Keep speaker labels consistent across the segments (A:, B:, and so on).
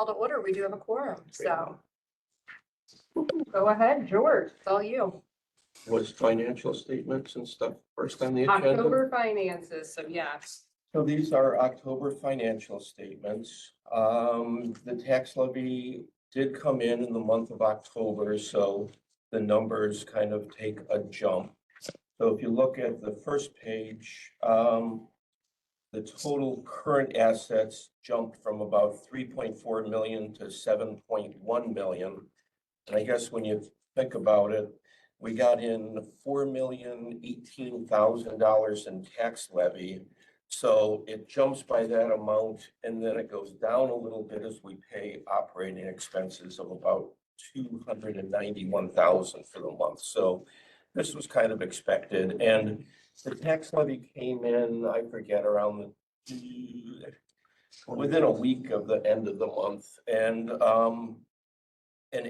A: Call to order, we do have a quorum, so. Go ahead, George, it's all you.
B: Was financial statements and stuff first on the agenda?
A: October finances, so yes.
B: So these are October financial statements. The tax levy did come in the month of October, so the numbers kind of take a jump. So if you look at the first page, the total current assets jumped from about 3.4 million to 7.1 million. And I guess when you think about it, we got in $4,018,000 in tax levy. So it jumps by that amount, and then it goes down a little bit as we pay operating expenses of about 291,000 for the month. So this was kind of expected, and the tax levy came in, I forget, around within a week of the end of the month. And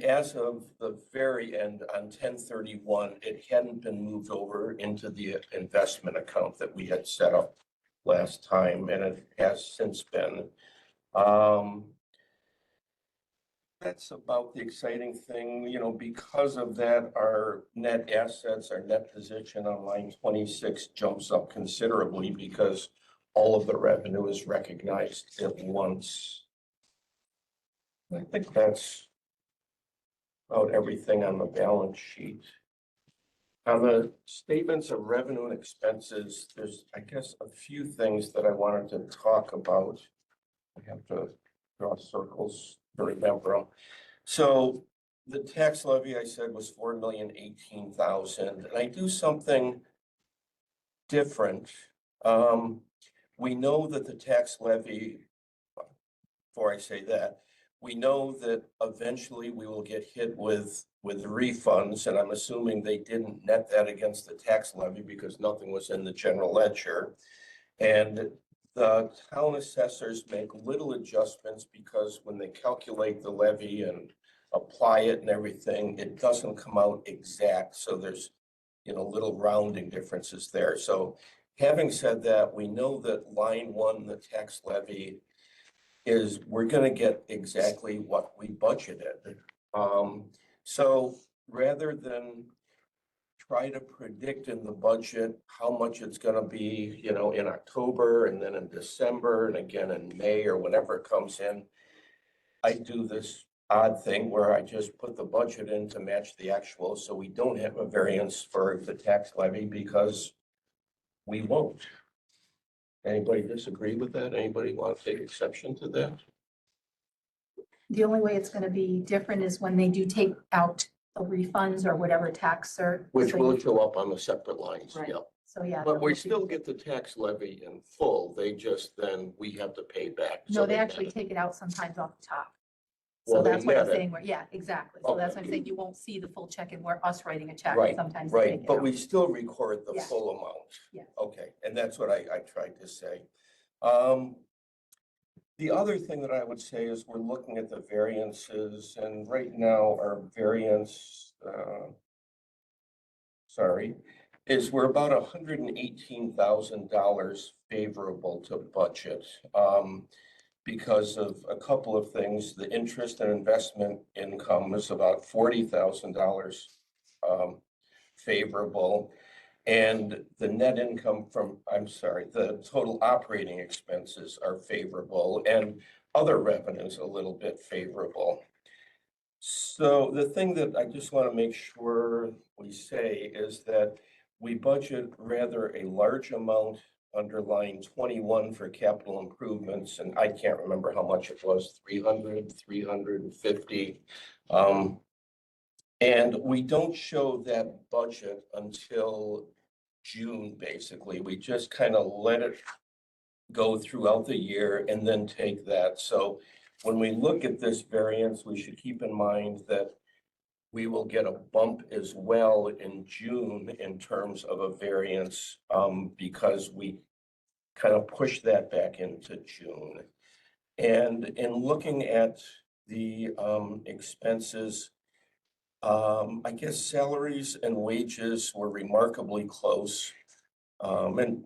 B: as of the very end on 10/31, it hadn't been moved over into the investment account that we had set up last time, and it has since been. That's about the exciting thing, because of that, our net assets, our net position on line 26 jumps up considerably because all of the revenue is recognized at once. I think that's about everything on the balance sheet. On the statements of revenue and expenses, there's, I guess, a few things that I wanted to talk about. I have to draw circles to remember them. So the tax levy, I said, was 4,018,000, and I do something different. We know that the tax levy, before I say that, we know that eventually we will get hit with refunds, and I'm assuming they didn't net that against the tax levy because nothing was in the general ledger. And the town assessors make little adjustments because when they calculate the levy and apply it and everything, it doesn't come out exact. So there's, little rounding differences there. So having said that, we know that line one, the tax levy, is we're going to get exactly what we budgeted. So rather than try to predict in the budget how much it's going to be, in October and then in December and again in May or whenever it comes in, I do this odd thing where I just put the budget in to match the actual, so we don't have a variance for the tax levy because we won't. Anybody disagree with that? Anybody want to take exception to that?
C: The only way it's going to be different is when they do take out the refunds or whatever tax cert.
B: Which
C: so
B: will
C: you-
B: show up on the separate lines,
C: Right.
B: yep.
C: So, yeah.
B: But
C: that
B: we
C: will be-
B: still get the tax levy in full, they just then, we have to pay back.
C: No,
B: So
C: they
B: net
C: actually
B: it.
C: take it out sometimes off the top.
B: Well,
C: So
B: they
C: that's what I'm
B: net it.
C: saying, yeah, exactly. So that's
B: Okay.
C: what I'm saying, you won't see the full check and we're us writing a check.
B: Right,
C: Sometimes they
B: right,
C: take it
B: but
C: out.
B: we still record the
C: Yeah.
B: full amount.
C: Yeah.
B: Okay, and that's what I tried to say. The other thing that I would say is we're looking at the variances, and right now our variance, is we're about $118,000 favorable to budget. Because of a couple of things, the interest and investment income is about $40,000 favorable. And the net income the total operating expenses are favorable and other revenues a little bit favorable. So the thing that I just want to make sure we say is that we budget rather a large amount under line 21 for capital improvements, and I can't remember how much it was, 350. And we don't show that budget until June, basically. We just kind of let it go throughout the year and then take that. So when we look at this variance, we should keep in mind that we will get a bump as well in June in terms of a variance, because we kind of push that back into June. And in looking at the expenses, I guess salaries and wages were remarkably close. And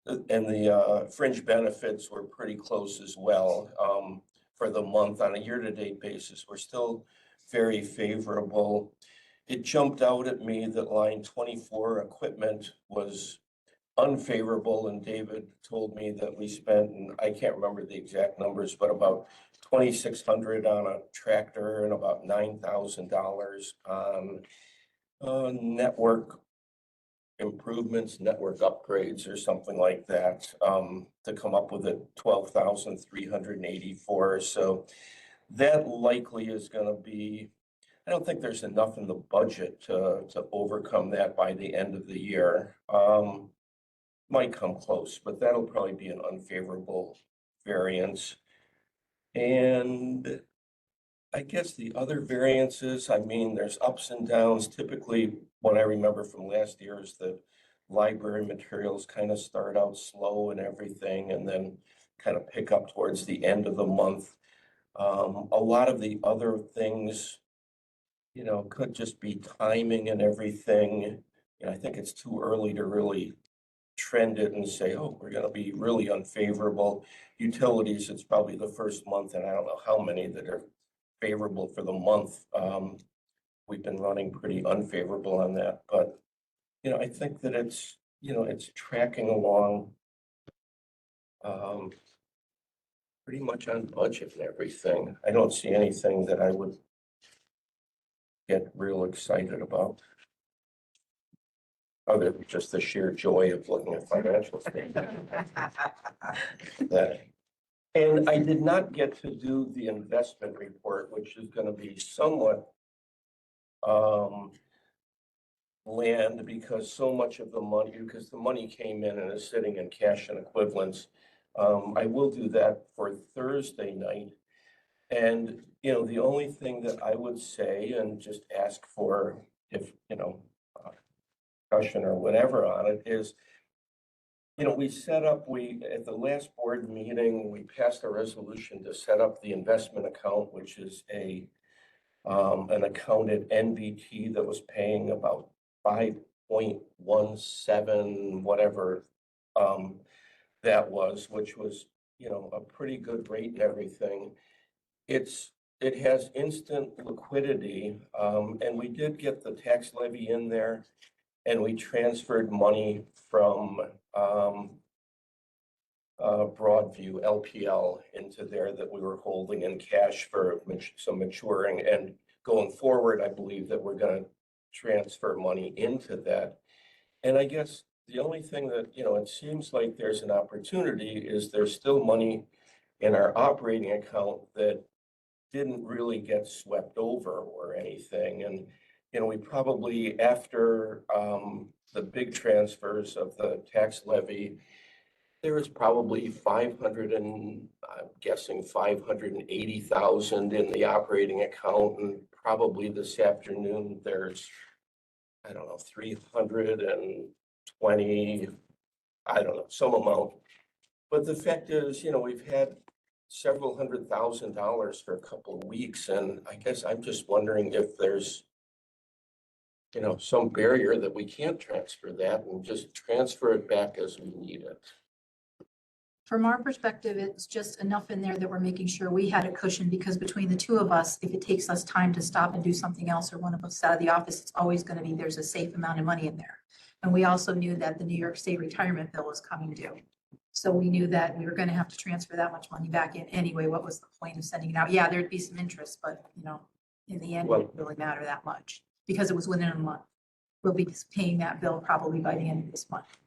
B: the fringe benefits were pretty close as well, for the month on a year-to-date basis. We're still very favorable. It jumped out at me that line 24 equipment was unfavorable, and David told me that we spent, and I can't remember the exact numbers, but about 2,600 on a tractor and about $9,000 on network improvements, network upgrades or something like that, to come up with a 12,384. So that likely is gonna be, I don't think there's enough in the budget to overcome that by the end of the year. Might come close, but that'll probably be an unfavorable variance. And I guess the other variances, I mean, there's ups and downs. Typically, what I remember from last year is that library materials kind of start out slow and everything, and then kind of pick up towards the end of the month. A lot of the other things, you know, could just be timing and everything. And I think it's too early to really trend it and say, oh, we're gonna be really unfavorable. Utilities, it's probably the first month, and I don't know how many that are favorable for the month. We've been running pretty unfavorable on that, but, you know, I think that it's, you know, it's tracking along pretty much on budget and everything. I don't see anything that I would get real excited about, other than just the sheer joy of looking at financial statements. That- And I did not get to do the investment report, which is gonna be somewhat land, because so much of the money, because the money came in and is sitting in cash and equivalents. I will do that for Thursday night. And, you know, the only thing that I would say and just ask for, if, you know, discussion or whatever on it is, you know, we set up, at the last board meeting, we passed a resolution to set up the investment account, which is an account at NBT that was paying about 5.17, whatever that was, which was, you know, a pretty good rate and everything. It has instant liquidity, and we did get the tax levy in there, and we transferred money from Broadview LPL into there that we were holding in cash for some maturing. And going forward, I believe that we're gonna transfer money into that. And I guess the only thing that, you know, it seems like there's an opportunity is there's still money in our operating account that didn't really get swept over or anything. And, you know, we probably, after the big transfers of the tax levy, there is probably 500 and I'm guessing 580,000 in the operating account. And probably this afternoon, there's, I don't know, 320, I don't know, some amount. But the fact is, you know, we've had several $100,000 for a couple of weeks. And I guess I'm just wondering if there's, you know, some barrier that we can't transfer that and just transfer it back as we need it.
C: From our perspective, it's just enough in there that we're making sure we had a cushion, because between the two of us, if it takes us time to stop and do something else, or one of us out of the office, it's always going to be, there's a safe amount of money in there. And we also knew that the New York State retirement bill was coming due. So we knew that we were going to have to transfer that much money back in anyway. What was the point of sending it out? Yeah, there'd be some interest, but, you know, in the end, it didn't really matter that much because it was within a month. We'll be paying that bill probably by the end of this month.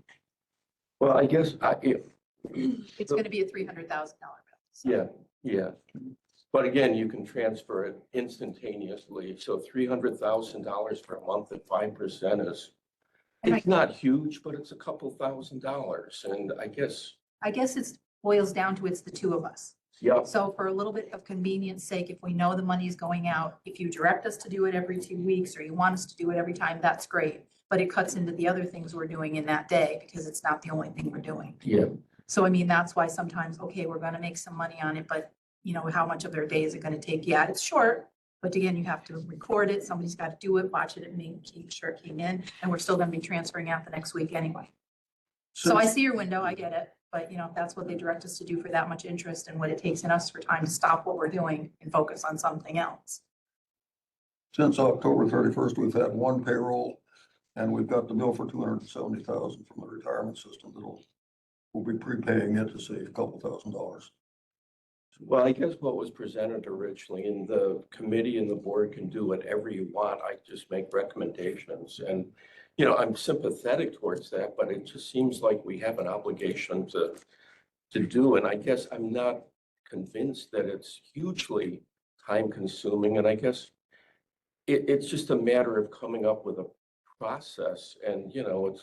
B: Well, I guess
C: It's going to be a $300,000 bill. So.
B: yeah. But again, you can transfer it instantaneously. So $300,000 per month at 5% is, it's not huge, but it's a couple $1,000s. And I guess
C: it boils down to it's the two of us.
B: yeah,
C: So for a little bit of convenience sake, if we know the money is going out, if you direct us to do it every 2 weeks, or you want us to do it every time, that's great. But it cuts into the other things we're doing in that day, because it's not the only thing we're doing.
B: yeah.
C: So I mean, that's why sometimes, okay, we're gonna make some money on it, but you know, how much of their day is it gonna take? Yeah, it's short, but again, you have to record it. Somebody's got to do it, watch it, and keep sure it came in, and we're still gonna be transferring out the next week anyway. So I see your window, I get it, But, you know, if that's what they direct us to do for that much interest and what it takes in us for time to stop what we're doing and focus on something else.
D: Since October 31st, we've had one payroll and we've got the bill for 270,000 from the retirement system we'll be prepaying it to save a couple $1,000.
B: Well, I guess what was presented originally, and the committee and the board can do whatever you want. I just make recommendations. And, you know, I'm sympathetic towards that, but it just seems like we have an obligation to do. And I guess I'm not convinced that it's hugely time consuming. And I guess it's just a matter of coming up with a process. And, you know,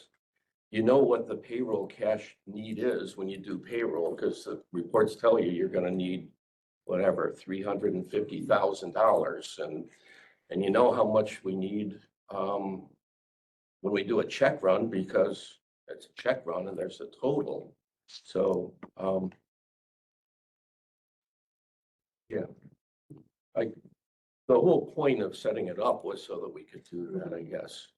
B: you know what the payroll cash need is when you do payroll, because the reports tell you you're gonna need whatever, $350,000. And you know how much we need when we do a check run, because it's a check run and there's a total. So yeah. The whole point of setting it up was so that we could do that, I guess.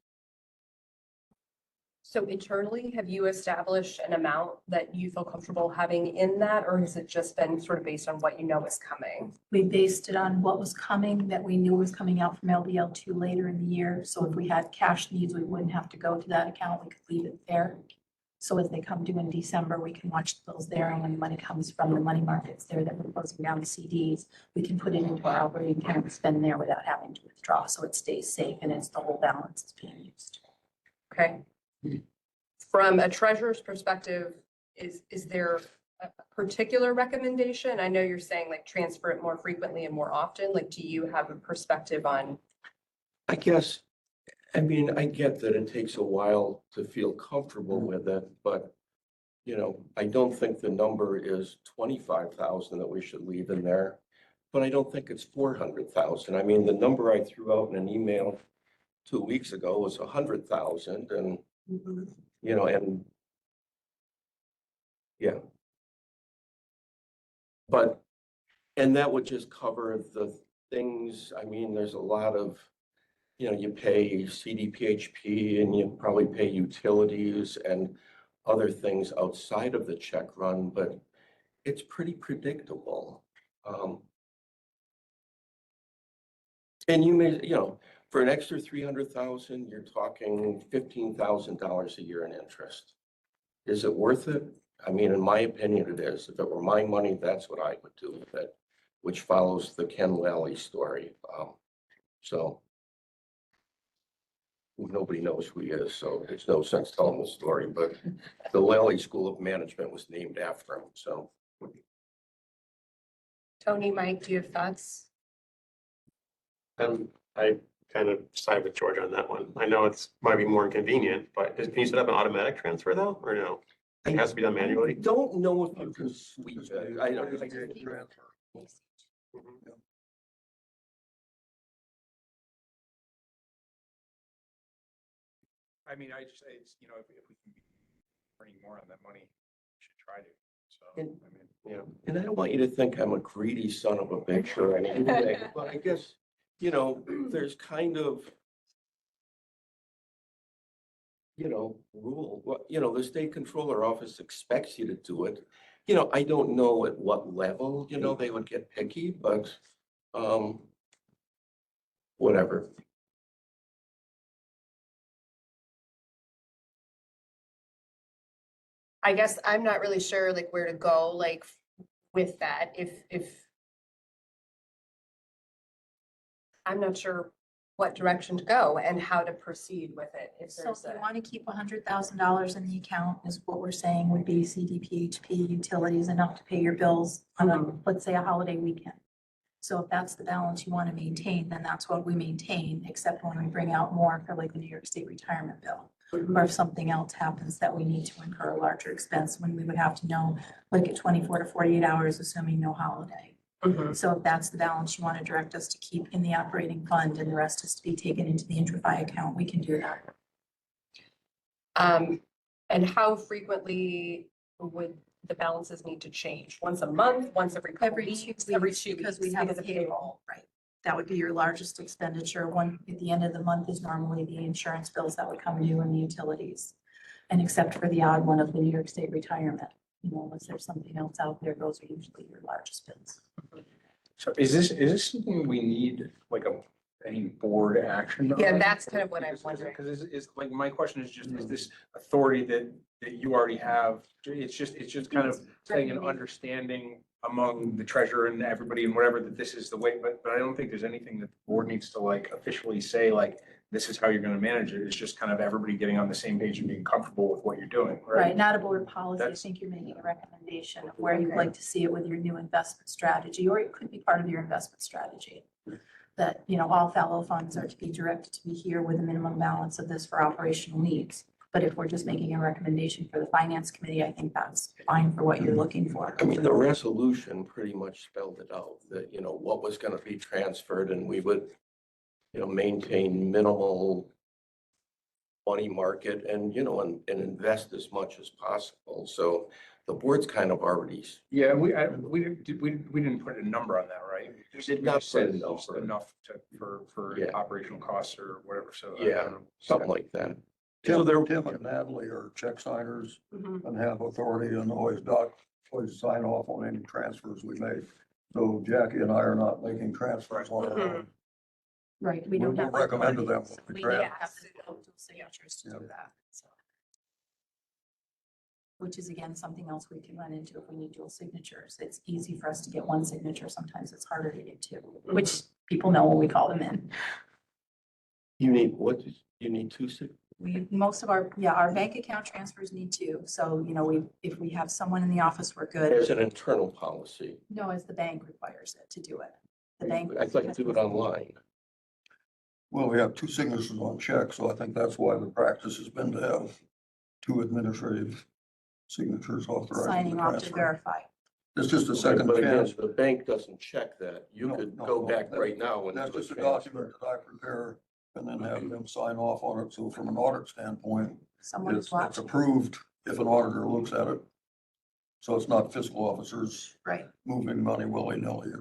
A: So internally, have you established an amount that you feel comfortable having in that, or has it just been sort of based on what you know is coming?
C: We based it on what was coming, that we knew was coming out from LDL2 later in the year. So if we had cash needs, we wouldn't have to go to that account. We could leave it there. So as they come due in December, we can watch the bills there. And when the money comes from the money markets there that we're closing down the CDs, we can put it into our operating account and spend there without having to withdraw. So it stays safe and it's the whole balance is being used.
A: Okay. From a treasurer's perspective, is there a particular recommendation? I know you're saying like transfer it more frequently and more often. Like, do you have a perspective on?
B: I guess, I mean, I get that it takes a while to feel comfortable with it, but, you know, I don't think the number is 25,000 that we should leave in there, but I don't think it's 400,000. I mean, the number I threw out in an email 2 weeks ago was 100,000 and, you know, and yeah. But, and that would just cover the things, I mean, there's a lot of, you know, you pay CDPHP and you probably pay utilities and other things outside of the check run, but it's pretty predictable. And you may, you know, for an extra 300,000, you're talking $15,000 a year in interest. Is it worth it? I mean, in my opinion, it is. If it were my money, that's what I would do with it, which follows the Ken Lally story. So nobody knows who he is, so there's no sense telling the story, but the Lally School of Management was named after him, so.
A: Tony, Mike, do you have thoughts?
E: I kind of side with George on that one. I know it's might be more inconvenient, but can you set up an automatic transfer though, or no? It has to be done
B: I
E: manually.
B: don't know if you can sweep it. I don't.
F: I mean, I just say it's, you know, if we can be earning more on that money, we should try to. So, I
B: And-
F: mean,
B: Yeah, and I don't want you to think I'm a greedy son of a bitch or anything, but I guess, you know, there's kind of, you know, rule, you know, the state controller office expects you to do it. You know, I don't know at what level, you know, they would get picky, but, whatever.
A: I guess I'm not really sure like where to go, like with that, if. I'm not sure what direction to go and how to proceed with it. If
C: So
A: there's
C: if you
A: a,
C: want to keep $100,000 in the account is what we're saying would be CDPHP utilities enough to pay your bills on a, let's say a holiday weekend. So if that's the balance you want to maintain, then that's what we maintain, except when we bring out more for like the New York State retirement bill. Or if something else happens that we need to incur a larger expense, when we would have to know like at 24 to 48 hours, assuming no holiday.
A: Mhm.
C: So if that's the balance you want to direct us to keep in the operating fund and the rest is to be taken into the IntraFi account, we can do that.
A: And how frequently would the balances need to change? Once a month, once every couple
C: Every
A: weeks,
C: 2
A: every
C: weeks,
A: 2
C: because
A: weeks
C: we have a
A: because of
C: payroll, right? That would be your largest expenditure. One, at the end of the month is normally the insurance bills that would come due and the utilities. And except for the odd one of the New York State retirement. You know, unless there's something else out there, those are usually your largest bills.
F: So is this something we need, like any board action on?
A: Yeah, that's kind of what I'm
F: Because-
A: wondering.
F: Because is, like, my question is just, is this authority that you already have? It's just kind of saying an understanding among the treasurer and everybody and whatever, that this is the way, but I don't think there's anything that the board needs to like officially say, like, this is how you're gonna manage it. It's just kind of everybody getting on the same page and being comfortable with what you're doing,
C: Right,
F: right?
C: not a board policy. I
F: That's-
C: think you're making a recommendation of where you'd
A: Okay.
C: like to see it with your new investment strategy, or it could be part of your investment strategy. That, you know, all fallow funds are to be directed to be here with a minimum balance of this for operational needs. But if we're just making a recommendation for the finance committee, I think that's fine for what you're looking for.
B: I mean, the resolution pretty much spelled it out, that, you know, what was gonna be transferred and we would, you know, maintain minimal money market and, you know, and invest as much as possible. So the board's kind of already,
F: Yeah, we didn't put a number on that, right?
B: We did
F: We
B: not
F: just said
B: put a
F: just
B: number.
F: enough for
B: Yeah.
F: operational costs or whatever, so. I
B: Yeah,
F: don't know.
B: something like that. So
D: Tim,
B: there,
D: Tim and Natalie are check signers
A: Mhm.
D: and have authority and always sign off on any transfers we make. So Jackie and I are not making transfers on our own.
C: Right, we
D: We'll
C: don't have.
D: recommend to them
C: authority,
D: what we
C: so
D: grant.
C: have to go to signatures to do
D: Yeah.
C: that, so. Which is again, something else we can run into if we need dual signatures. It's easy for us to get one signature. Sometimes it's harder to get two, which people know when we call them in.
B: you need, you need two,
C: Most of our, yeah, our bank account transfers need two. So, you know, if we have someone in the office, we're good.
B: there's an internal policy.
C: No, as the bank requires it to do it. The bank.
B: I'd like to do it online.
D: Well, we have two signatures on checks, so I think that's why the practice has been to have two administrative signatures authorizing
C: Signing
D: the
C: off to
D: transfer.
C: verify.
D: It's just a second
B: But again,
D: chance.
B: the bank doesn't check that. You
D: No,
B: could
D: no,
B: go
D: no,
B: back
D: that-
B: right now and
D: That's
B: do a
D: just a
B: transfer.
D: document that I prepare and then have them sign off on it. So from an audit standpoint,
C: Someone is
D: it's
C: watching.
D: approved if an auditor looks at it. So it's not fiscal officers
C: Right.
D: moving money willy-nilly.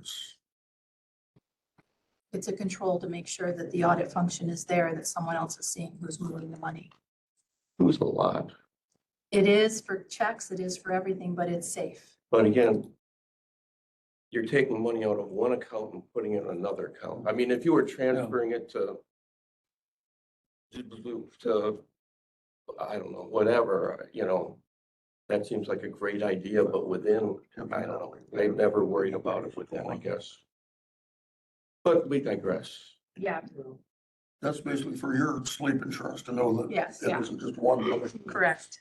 C: It's a control to make sure that the audit function is there, that someone else is seeing who's moving the money.
B: Who's a lot?
C: It is for checks, it is for everything, but it's safe.
B: But again, you're taking money out of one account and putting it in another account. I mean, if you were transferring it to, I don't know, whatever, you know, that seems like a great idea, but within, I don't know, they've never worried about it with them, I guess. But we digress.
A: Yeah,
D: That's basically for your sleep insurance to know that
C: Yes,
D: it
A: yeah.
D: isn't just one person
C: Correct.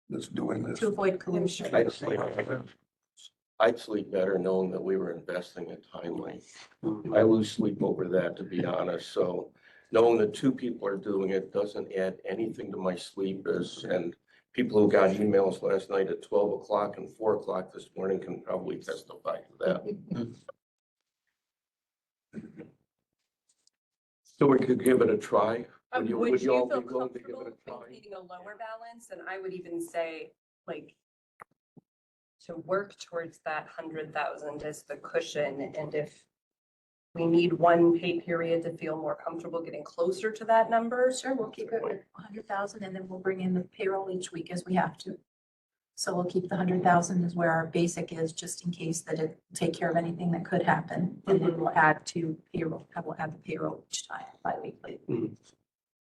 D: that's doing this.
C: To avoid collusion.
B: I'd sleep better knowing that we were investing it timely. I lose sleep over that, to be honest, so knowing that two people are doing it doesn't add anything to my sleep and people who got emails last night at 12 o'clock and 4 o'clock this morning can probably testify to that. So we could give it a try.
A: Would you
B: would
A: feel
B: all be willing to give
A: comfortable
B: it a try?
A: maintaining a lower balance? And I would even say, like, to work towards that 100,000 as the cushion, and if we need one pay period to feel more comfortable getting closer to that number.
C: Sure, we'll keep it with 100,000 and then we'll bring in the payroll each week as we have to. So we'll keep the 100,000 is where our basic is, just in case that it will take care of anything that could happen. And then we'll add to payroll, we'll add the payroll each time bi-weekly.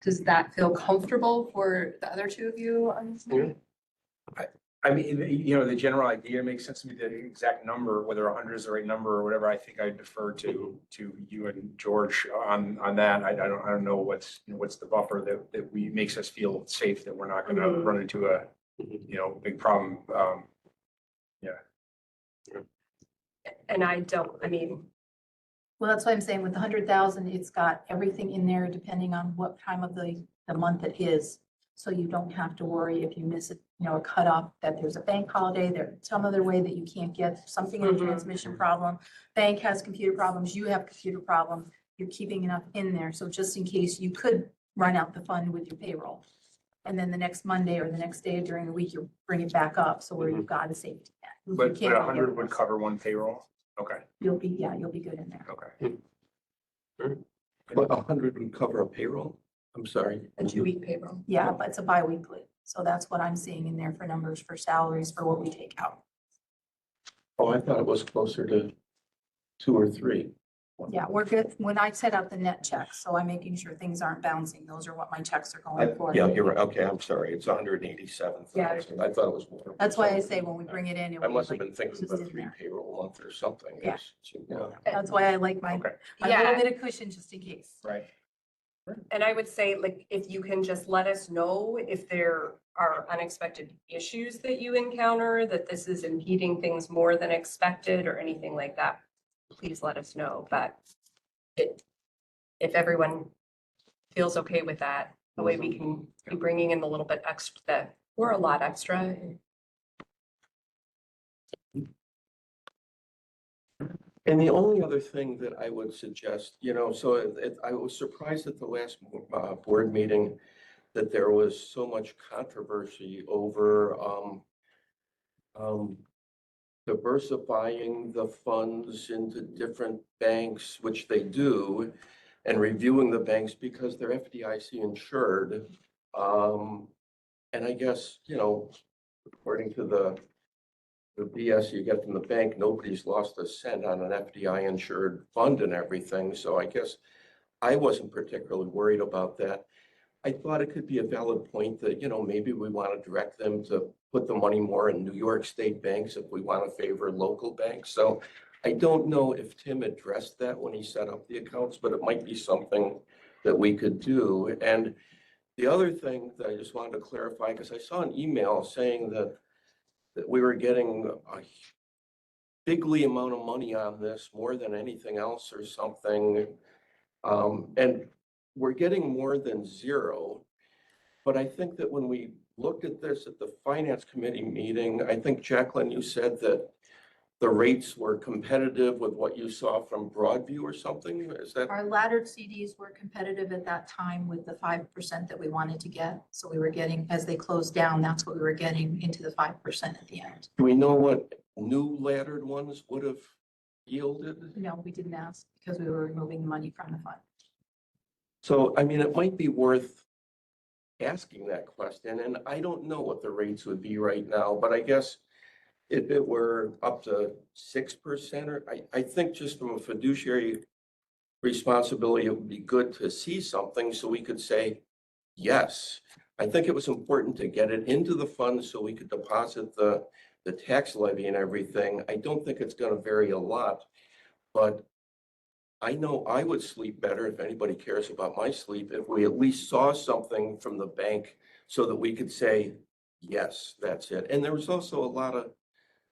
A: Does that feel comfortable for the other two of you on this?
B: Yeah.
F: I mean, you know, the general idea makes sense to me. The exact number, whether 100 is the right number or whatever, I think I defer to you and George on that. I don't know what's the buffer that makes us feel safe that we're not gonna
A: Mhm.
F: run into a, big problem.
A: And I mean,
C: Well, that's why I'm saying with the 100,000, it's got everything in there depending on what time of the month it is. So you don't have to worry if you miss it, a cutoff, that there's a bank holiday, there's some other way that you can't get something in a
A: Mhm.
C: transmission problem. Bank has computer problems, you have computer problem, you're keeping enough in there. So just in case you could run out the fund with your payroll. And then the next Monday or the next day during the week, you bring it back up. So where you've got a safety net. You
F: But
C: can't-
F: 100 would cover one payroll? Okay,
C: You'll be good in there.
F: okay.
B: But 100 would cover a payroll? I'm sorry.
A: a 2-week payroll.
C: Yeah, but it's a bi-weekly. So that's what I'm seeing in there for numbers for salaries for what we take out.
B: Oh, I thought it was closer to 2 or 3.
C: Yeah, we're good. When I set out the net checks, so I'm making sure things aren't bouncing. Those are what my checks are going for.
B: Yeah, you're right. Okay, I'm sorry. It's 187,000. I thought it was more.
C: That's why I say when we bring it in. it
B: I
C: will
B: must
C: be
B: have been
C: like
B: thinking
C: just
B: about
C: in
B: 3
C: there.
B: payroll a month or something.
C: Yeah.
B: Yeah.
C: That's why I like my,
E: Okay.
C: a little
A: Yeah.
C: bit of cushion just in case.
B: Right.
A: And I would say, like, if you can just let us know if there are unexpected issues that you encounter, that this is impeding things more than expected or anything like that, please let us know. But if everyone feels okay with that, the way we can be bringing in the little bit extra, that we're a lot extra.
B: And the only other thing that I would suggest, so I was surprised at the last board meeting that there was so much controversy over diversifying the funds into different banks, which they do, and reviewing the banks because they're FDIC insured. And I guess, according to the BS you get from the bank, nobody's lost a cent on an FDI insured fund and everything. So I guess I wasn't particularly worried about that. I thought it could be a valid point that, maybe we want to direct them to put the money more in New York State banks if we want to favor local banks. So I don't know if Tim addressed that when he set up the accounts, but it might be something that we could do. And the other thing that I just wanted to clarify, because I saw an email saying that we were getting a bigly amount of money on this, more than anything else or something. And we're getting more than 0. But I think that when we looked at this at the finance committee meeting, I think Jacqueline, you said that the rates were competitive with what you saw from Broadview or something. Is that?
C: Our laddered CDs were competitive at that time with the 5% that we wanted to get. So we were getting, as they closed down, that's what we were getting into the 5% at the end.
B: Do we know what new laddered ones would have yielded?
C: No, we didn't ask because we were removing money from the fund.
B: So, I mean, it might be worth asking that question, and I don't know what the rates would be right now, but I guess if it were up to 6%, or I think just from a fiduciary responsibility, it would be good to see something so we could say, yes. I think it was important to get it into the fund so we could deposit the tax levy and everything. I don't think it's going to vary a lot, but I know I would sleep better, if anybody cares about my sleep, if we at least saw something from the bank so that we could say, yes, that's it. And there was also a lot of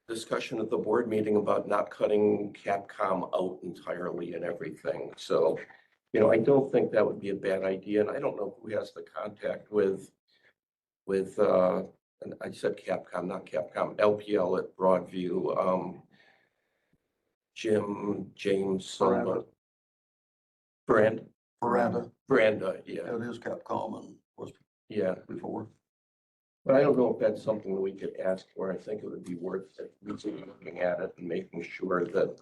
B: discussion at the board meeting about not cutting Capcom out entirely and everything. So, I don't think that would be a bad idea. And I don't know who has the contact with, and I said Capcom, not Capcom, LPL at Broadview, James, Branda, yeah,
D: It is Capcom and was
B: yeah.
D: before.
B: But I don't know if that's something that we could ask for. I think it would be worth at least looking at it and making sure that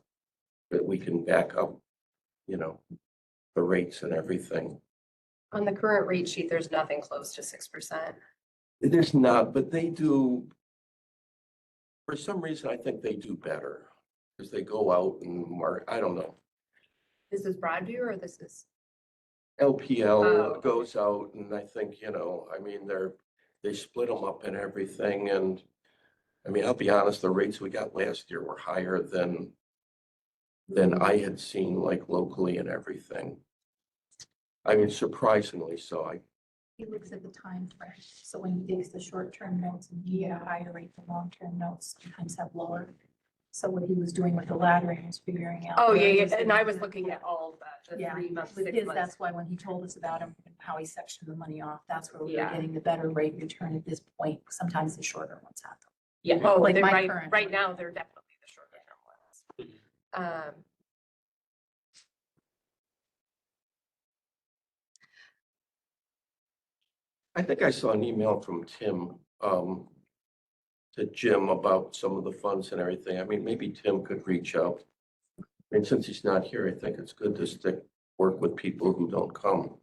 B: we can back up, the rates and everything.
A: On the current rate sheet, there's nothing close to 6%.
B: There's not, but they do, for some reason, I think they do better because they go out and mark, I don't know.
A: This is Broadview or this is?
B: LPL
A: Oh.
B: goes out and I think, they split them up and everything. And I mean, I'll be honest, the rates we got last year were higher than I had seen like locally and everything. I mean, surprisingly so.
C: He looks at the time frame. So when he takes the short-term notes and he had a higher rate, the long-term notes sometimes have lower. So what he was doing with the laddering was figuring out.
A: Oh,
C: where
A: yeah,
C: he
A: yeah.
C: was
A: And
C: gonna
A: I was
C: do it.
A: looking at all of the
C: Yeah,
A: 3 months,
C: with
A: 6
C: his,
A: months.
C: that's why when he told us about him, and how he sectioned the money off, that's where we were
A: Yeah.
C: getting the better rate return at this point. Sometimes the shorter ones have them.
A: Yeah, oh,
C: Like
A: they're
C: my
A: right,
C: current
A: right
C: one.
A: now, they're definitely the shorter term ones.
B: I think I saw an email from Tim to Jim about some of the funds and everything. I mean, maybe Tim could reach out. And since he's not here, I think it's good to work with people who don't come.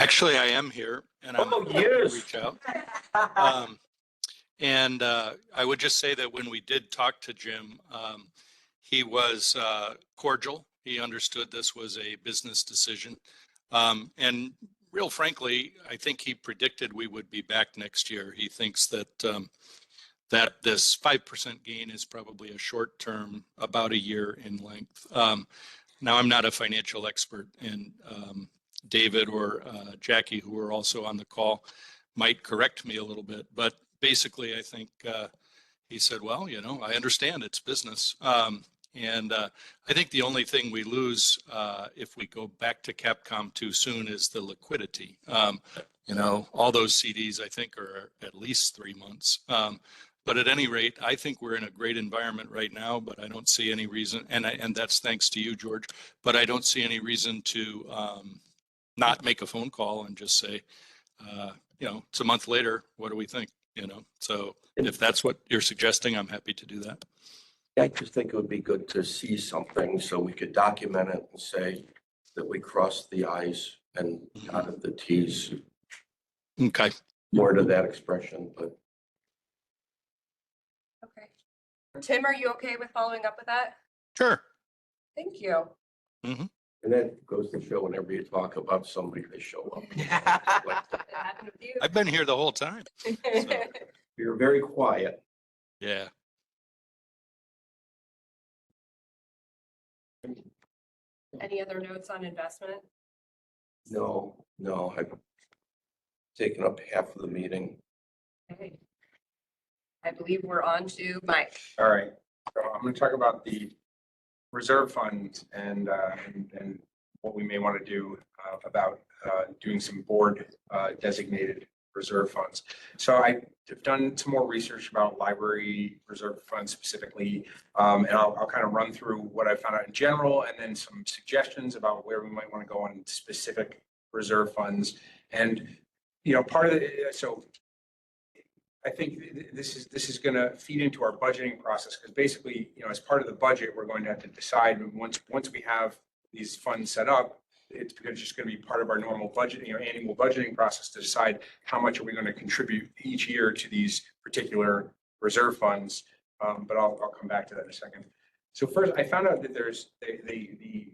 G: Actually, I am here and I'm
B: Oh,
G: happy to
B: yes.
G: reach out. And I would just say that when we did talk to Jim, he was cordial. He understood this was a business decision. And real frankly, I think he predicted we would be back next year. He thinks that that this 5% gain is probably a short term, about a year in length. Now, I'm not a financial expert, and David or Jackie, who are also on the call, might correct me a little bit. But basically, I think he said, well, you know, I understand it's business. And I think the only thing we lose if we go back to Capcom too soon is the liquidity. You know, all those CDs, I think, are at least 3 months. But at any rate, I think we're in a great environment right now, but I don't see any reason, and that's thanks to you, George, but I don't see any reason to not make a phone call and just say, you know, it's a month later, what do we think? You know, so if that's what you're suggesting, I'm happy to do that.
B: I just think it would be good to see something so we could document it and say that we crossed the i's and dotted the t's.
G: Okay.
B: More to that expression, but
A: Okay. Tim, are you okay with following up with that?
G: Sure.
A: Thank you.
B: and that goes to show whenever you talk about somebody, they show up.
A: It happened with you.
G: I've been here the whole time.
B: You're very quiet.
G: Yeah.
A: Any other notes on investment?
B: No, I've taken up half of the meeting.
A: Okay. I believe we're on to Mike.
F: All right, so I'm going to talk about the reserve fund and what we may want to do about doing some board designated reserve funds. So I've done some more research about library reserve funds specifically, and I'll kind of run through what I found out in general and then some suggestions about where we might want to go on specific reserve funds. And, you know, part of it, so I think this is going to feed into our budgeting process because basically, you know, as part of the budget, we're going to have to decide once we have these funds set up, it's just going to be part of our normal budget, you know, annual budgeting process to decide how much are we going to contribute each year to these particular reserve funds. But I'll come back to that in a second. So first, I found out that there's the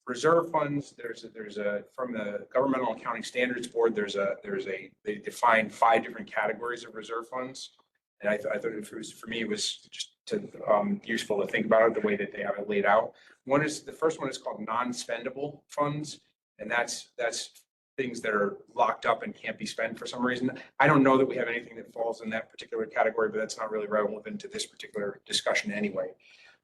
F: reserve funds. There's a from the Governmental Accounting Standards Board. They define 5 different categories of reserve funds, and I thought for me it was just useful to think about it the way that they have it laid out. The first one is called non-spendable funds, and that's things that are locked up and can't be spent for some reason. I don't know that we have anything that falls in that particular category, but that's not really relevant to this particular discussion anyway.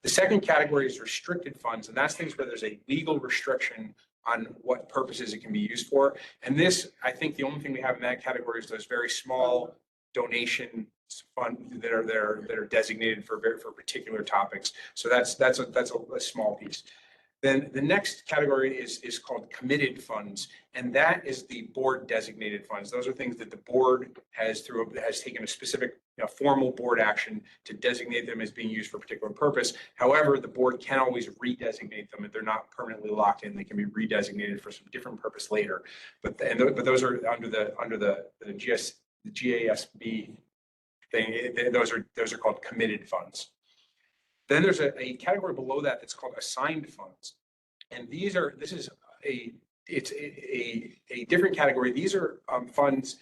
F: The second category is restricted funds, and that's things where there's a legal restriction on what purposes it can be used for. And this, I think the only thing we have in that category is those very small donation funds that are designated for particular topics. So that's a small piece. Then the next category is called committed funds, and that is the board designated funds. Those are things that the board has taken a specific formal board action to designate them as being used for a particular purpose. However, the board can always redesignate them if they're not permanently locked in. They can be redesignated for some different purpose later. But those are under the GASB thing. Those are called committed funds. Then there's a category below that that's called assigned funds. And this is a different category. These are funds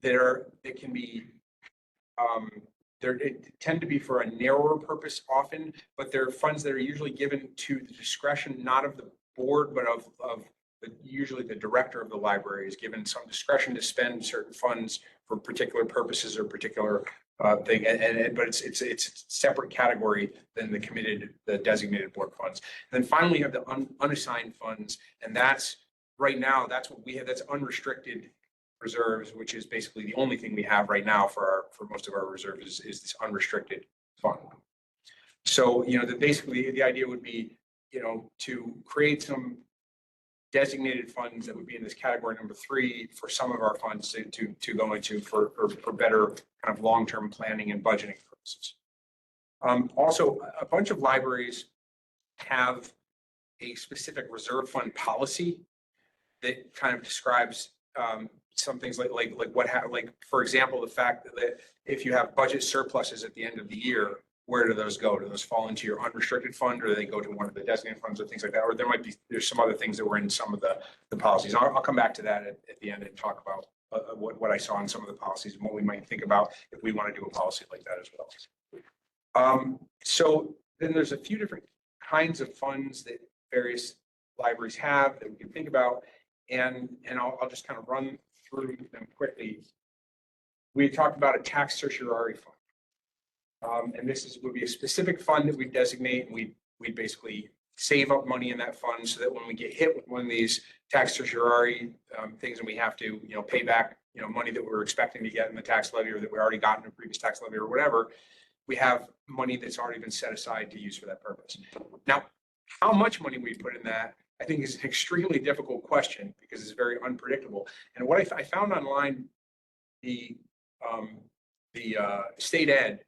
F: that can be, they tend to be for a narrower purpose often, but they're funds that are usually given to the discretion, not of the board, but of usually the director of the library is given some discretion to spend certain funds for particular purposes or particular thing, but it's a separate category than the designated board funds. And then finally, you have the unassigned funds, and that's right now, that's what we have. That's unrestricted reserves, which is basically the only thing we have right now for most of our reserves is this unrestricted fund. So, basically the idea would be, to create some designated funds that would be in this category number 3 for some of our funds to go into for better kind of long-term planning and budgeting purposes. Also, a bunch of libraries have a specific reserve fund policy that kind of describes some things like for example, the fact that if you have budget surpluses at the end of the year, where do those go? Do those fall into your unrestricted fund, or do they go to one of the designated funds or things like that? Or there's some other things that were in some of the policies. I'll come back to that at the end and talk about what I saw in some of the policies and what we might think about if we want to do a policy like that as well. So then there's a few different kinds of funds that various libraries have that we can think about. And I'll just kind of run through them quickly. We talked about a tax certiorari fund. And this would be a specific fund that we designate, and we basically save up money in that fund so that when we get hit with one of these tax certiorari things and we have to, pay back, money that we're expecting to get in the tax levy or that we already got in a previous tax levy or whatever, we have money that's already been set aside to use for that purpose. Now, how much money we put in that, I think, is an extremely difficult question because it's very unpredictable. And what I found online, the state ed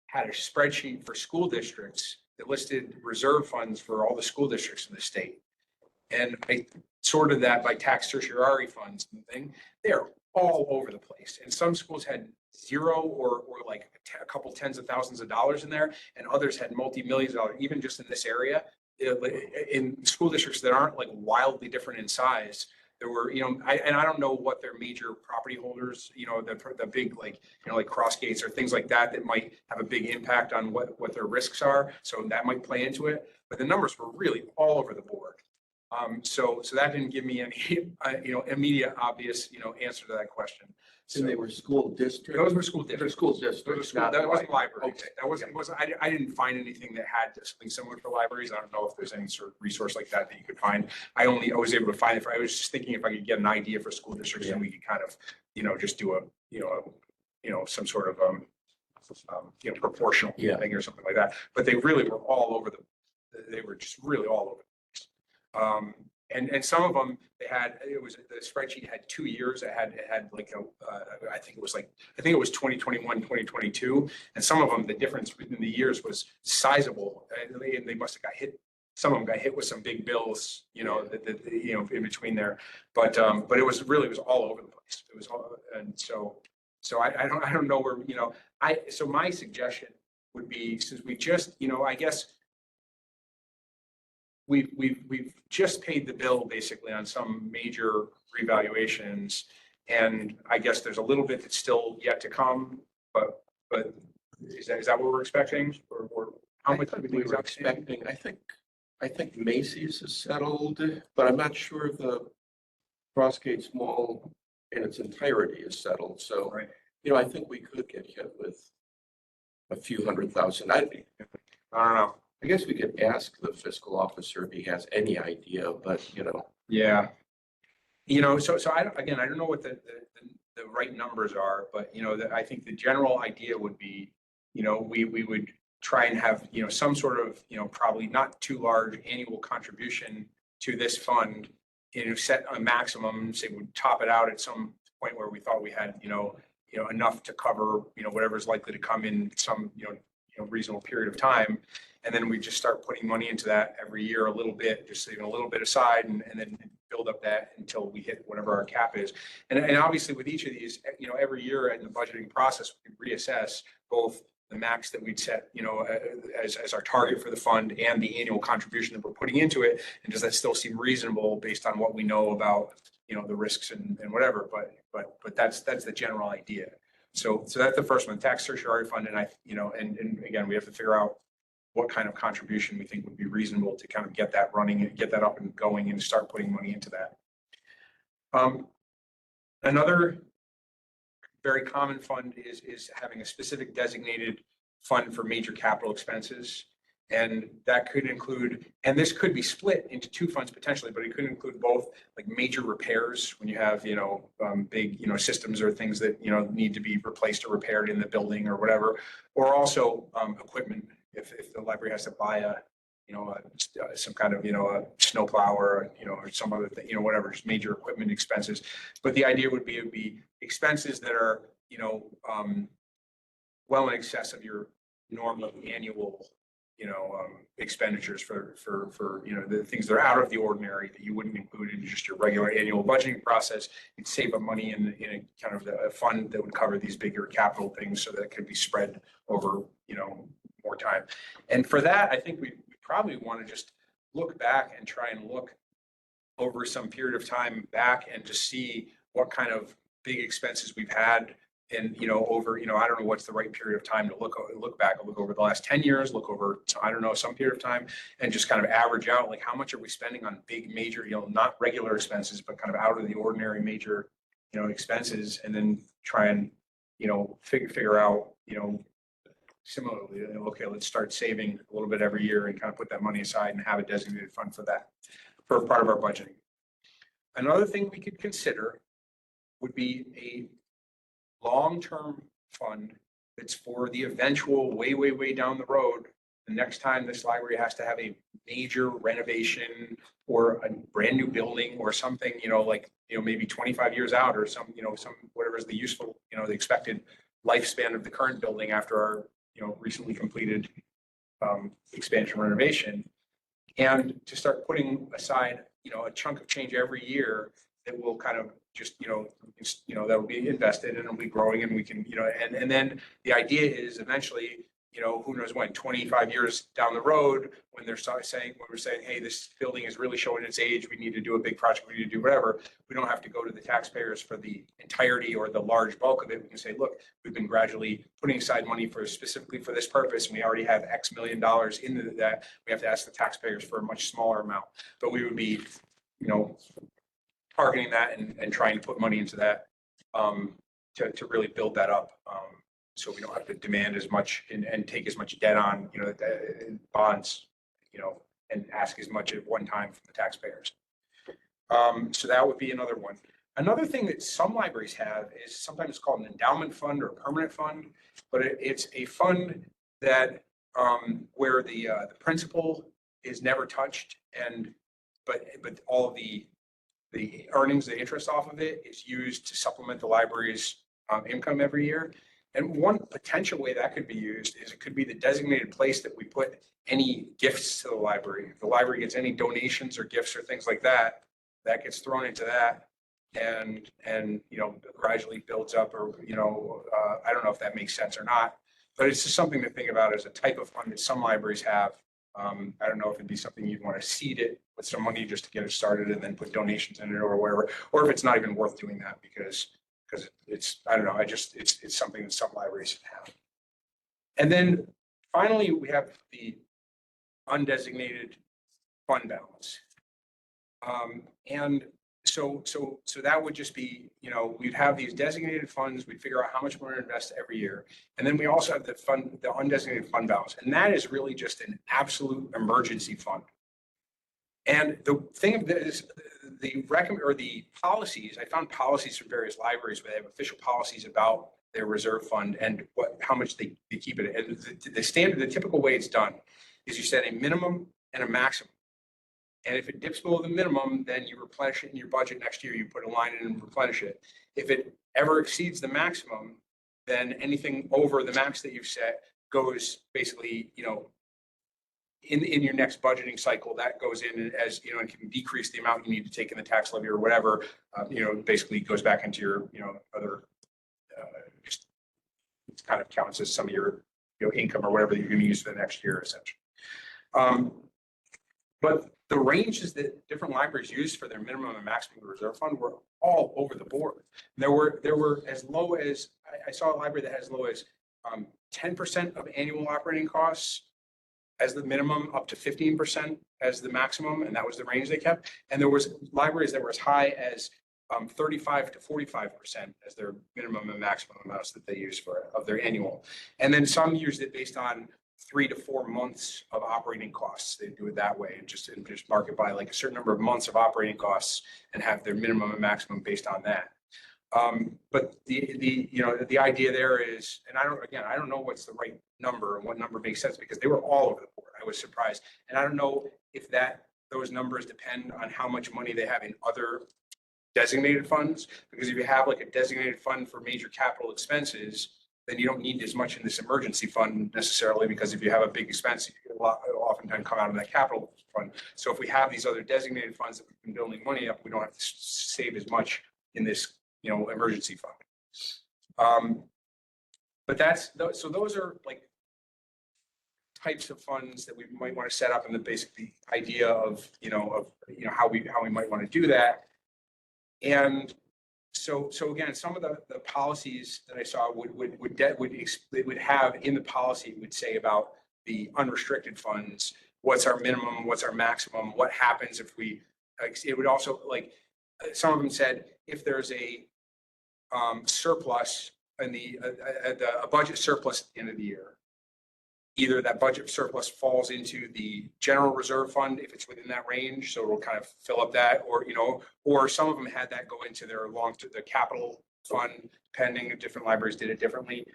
F: had a spreadsheet for school districts that listed reserve funds for all the school districts in the state. And I sorted that by tax certiorari funds and thing. They're all over the place. And some schools had zero or like a couple tens of thousands of dollars in there, and others had multi-millions of dollars, even just in this area. In school districts that aren't like wildly different in size, there were, I don't know what their major property holders, the big, like Crossgates or things like that might have a big impact on what their risks are. So that might play into it, but the numbers were really all over the board. So that didn't give me any, immediate obvious, answer to that question. So
B: And they were school districts.
F: those were school districts.
B: They're school
F: Those were
B: districts,
F: school,
B: not
F: that wasn't
B: library.
F: libraries. That wasn't, I didn't find anything that had something similar for libraries. I don't know if there's any sort of resource like that you could find. I was able to find it I was just thinking if I could get an idea for school districts and we could kind of, just do some sort of, proportional thing or something like that. But they really were all over they were just really all over the place. And some of them, the spreadsheet had 2 years. It had like I think it was 2021, 2022. And some of them, the difference within the years was sizable. And they must have got hit. Some of them got hit with some big bills, in between there. But it was all over the place. It was all, and so I don't know where, so my suggestion would be, since we just, I guess, we've just paid the bill basically on some major revaluations, and I guess there's a little bit that's still yet to come. But is that what we're expecting, or how much
B: We were expecting, I think Macy's is settled, but I'm not sure the Crossgates Mall in its entirety is settled. So,
F: Right.
B: I think we could get hit with a few $100,000. I
F: don't know.
B: I guess we could ask the fiscal officer if he has any idea, but
F: Yeah. So I don't know what the right numbers are, but I think the general idea would be, we would try and have, some sort of, probably not too large annual contribution to this fund, set a maximum, say we'd top it out at some point where we thought we had, enough to cover, whatever's likely to come in some, reasonable period of time. And then we just start putting money into that every year, a little bit, just saving a little bit aside, and then build up that until we hit whatever our cap is. And obviously with each of these, every year in the budgeting process, we reassess both the max that we'd set, as our target for the fund and the annual contribution that we're putting into it. And does that still seem reasonable based on what we know about, the risks and whatever, but that's the general idea. So that's the first one, tax certiorari fund. And and again, we have to figure out what kind of contribution we think would be reasonable to kind of get that running and get that up and going and start putting money into that. Another very common fund is having a specific designated fund for major capital expenses. And that could include, and this could be split into two funds potentially, but it could include both like major repairs when you have, big, systems or things that, need to be replaced or repaired in the building or whatever, or also equipment. If the library has to buy some kind of, a snowplow or, or some other thing, whatever, just major equipment expenses. But the idea would be expenses that are, well in excess of your normal annual expenditures for, the things that are out of the ordinary that you wouldn't include in just your regular annual budgeting process. You'd save up money in a kind of a fund that would cover these bigger capital things so that it could be spread over, more time. And for that, I think we probably want to just look back and try and look over some period of time back and just see what kind of big expenses we've had. And, over, I don't know what's the right period of time to look back, look over the last 10 years, look over, I don't know, some period of time, and just kind of average out, like, how much are we spending on big, major, not regular expenses, but kind of out of the ordinary major, expenses, and then try and, figure out, similarly, okay, let's start saving a little bit every year and kind of put that money aside and have a designated fund for that, for part of our budgeting. Another thing we could consider would be a long-term fund that's for the eventual way down the road. The next time this library has to have a major renovation or a brand new building or something, maybe 25 years out or some whatever is the useful, the expected lifespan of the current building after our, recently completed expansion renovation. And to start putting aside, a chunk of change every year that will kind of just, that will be invested and it'll be growing and we can, and then the idea is eventually, who knows when, 25 years down the road, when we're saying, hey, this building is really showing its age, we need to do a big project, we need to do whatever, we don't have to go to the taxpayers for the entirety or the large bulk of it. We can say, look, we've been gradually putting aside money specifically for this purpose, and we already have X million dollars into that. We have to ask the taxpayers for a much smaller amount, but we would be, targeting that and trying to put money into that to really build that up. So we don't have to demand as much and take as much debt on, bonds, and ask as much at one time from the taxpayers. So that would be another one. Another thing that some libraries have is sometimes called an endowment fund or a permanent fund, but it's a fund that where the principal is never touched, but all of the earnings, the interest off of it is used to supplement the library's income every year. And one potential way that could be used is it could be the designated place that we put any gifts to the library. If the library gets any donations or gifts or things like that, that gets thrown into that and gradually builds up, or, I don't know if that makes sense or not, but it's just something to think about as a type of fund that some libraries have. I don't know if it'd be something you'd want to seed it with some money just to get it started and then put donations in it or whatever, or if it's not even worth doing that because it's, I don't know, it's something that some libraries have. And then finally, we have the undesignated fund balance. And so that would just be, we'd have these designated funds, we'd figure out how much we're going to invest every year. And then we also have the undesignated fund balance. And that is really just an absolute emergency fund. And the thing of this, the policies, I found policies from various libraries where they have official policies about their reserve fund and how much they keep it. And the typical way it's done is you set a minimum and a maximum. And if it dips below the minimum, then you replenish it in your budget next year. You put a line in and replenish it. If it ever exceeds the maximum, then anything over the max that you've set goes basically, in your next budgeting cycle, that goes in as, and can decrease the amount you need to take in the tax levy or whatever, basically goes back into your, other, just it kind of counts as some of your, income or whatever that you're going to use for the next year, essentially. But the ranges that different libraries use for their minimum and maximum reserve fund were all over the board. There were as low as, I saw a library that had as low as 10% of annual operating costs as the minimum, up to 15% as the maximum, and that was the range they kept. And there was libraries that were as high as 35 to 45% as their minimum and maximum amounts that they use of their annual. And then some used it based on 3 to 4 months of operating costs. They do it that way and just mark it by like a certain number of months of operating costs and have their minimum and maximum based on that. But the idea there is, and I don't know what's the right number and what number makes sense because they were all over the board. I was surprised. And I don't know if those numbers depend on how much money they have in other designated funds, because if you have like a designated fund for major capital expenses, then you don't need as much in this emergency fund necessarily, because if you have a big expense, it'll oftentimes come out of that capital fund. So if we have these other designated funds that we've been building money up, we don't have to save as much in this, emergency fund. But so those are like types of funds that we might want to set up, and the basic idea of, how we might want to do that. And so again, some of the policies that I saw would have in the policy would say about the unrestricted funds, what's our minimum, what's our maximum, what happens if we, it would also, like, some of them said, if there's a surplus in a budget surplus at the end of the year, either that budget surplus falls into the general reserve fund if it's within that range, so it'll kind of fill up that, or some of them had that go into their the capital fund, depending if different libraries did it differently.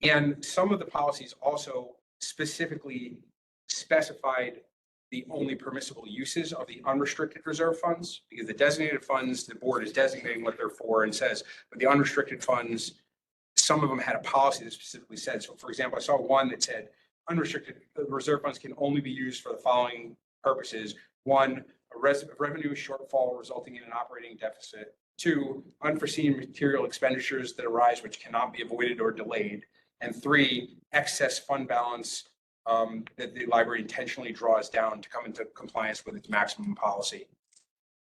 F: And some of the policies also specifically specified the only permissible uses of the unrestricted reserve funds, because the designated funds, the board is designating what they're for and says, but the unrestricted funds, some of them had a policy that specifically said, so for example, I saw one that said unrestricted reserve funds can only be used for the following purposes. One, a revenue shortfall resulting in an operating deficit. Two, unforeseen material expenditures that arise which cannot be avoided or delayed. And three, excess fund balance that the library intentionally draws down to come into compliance with its maximum policy.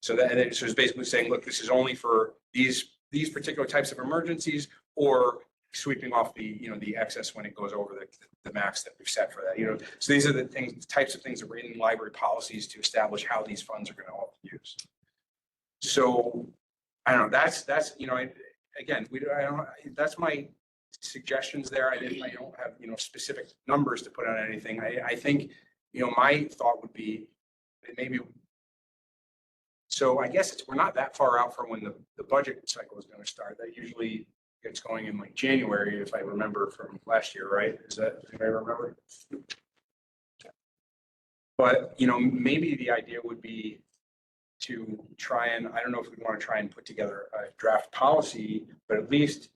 F: So it's basically saying, look, this is only for these particular types of emergencies, or sweeping off the excess when it goes over the max that we've set for that. So these are the types of things that were in library policies to establish how these funds are going to all be used. So I don't know. That's that's my suggestions there. I don't have specific numbers to put on anything. I think my thought would be that maybe. So I guess we're not that far out from when the budget cycle is going to start. That usually gets going in like January, if I remember from last year, right? Is that, if I remember? But maybe the idea would be to try and, I don't know if we want to try and put together a draft policy, but at least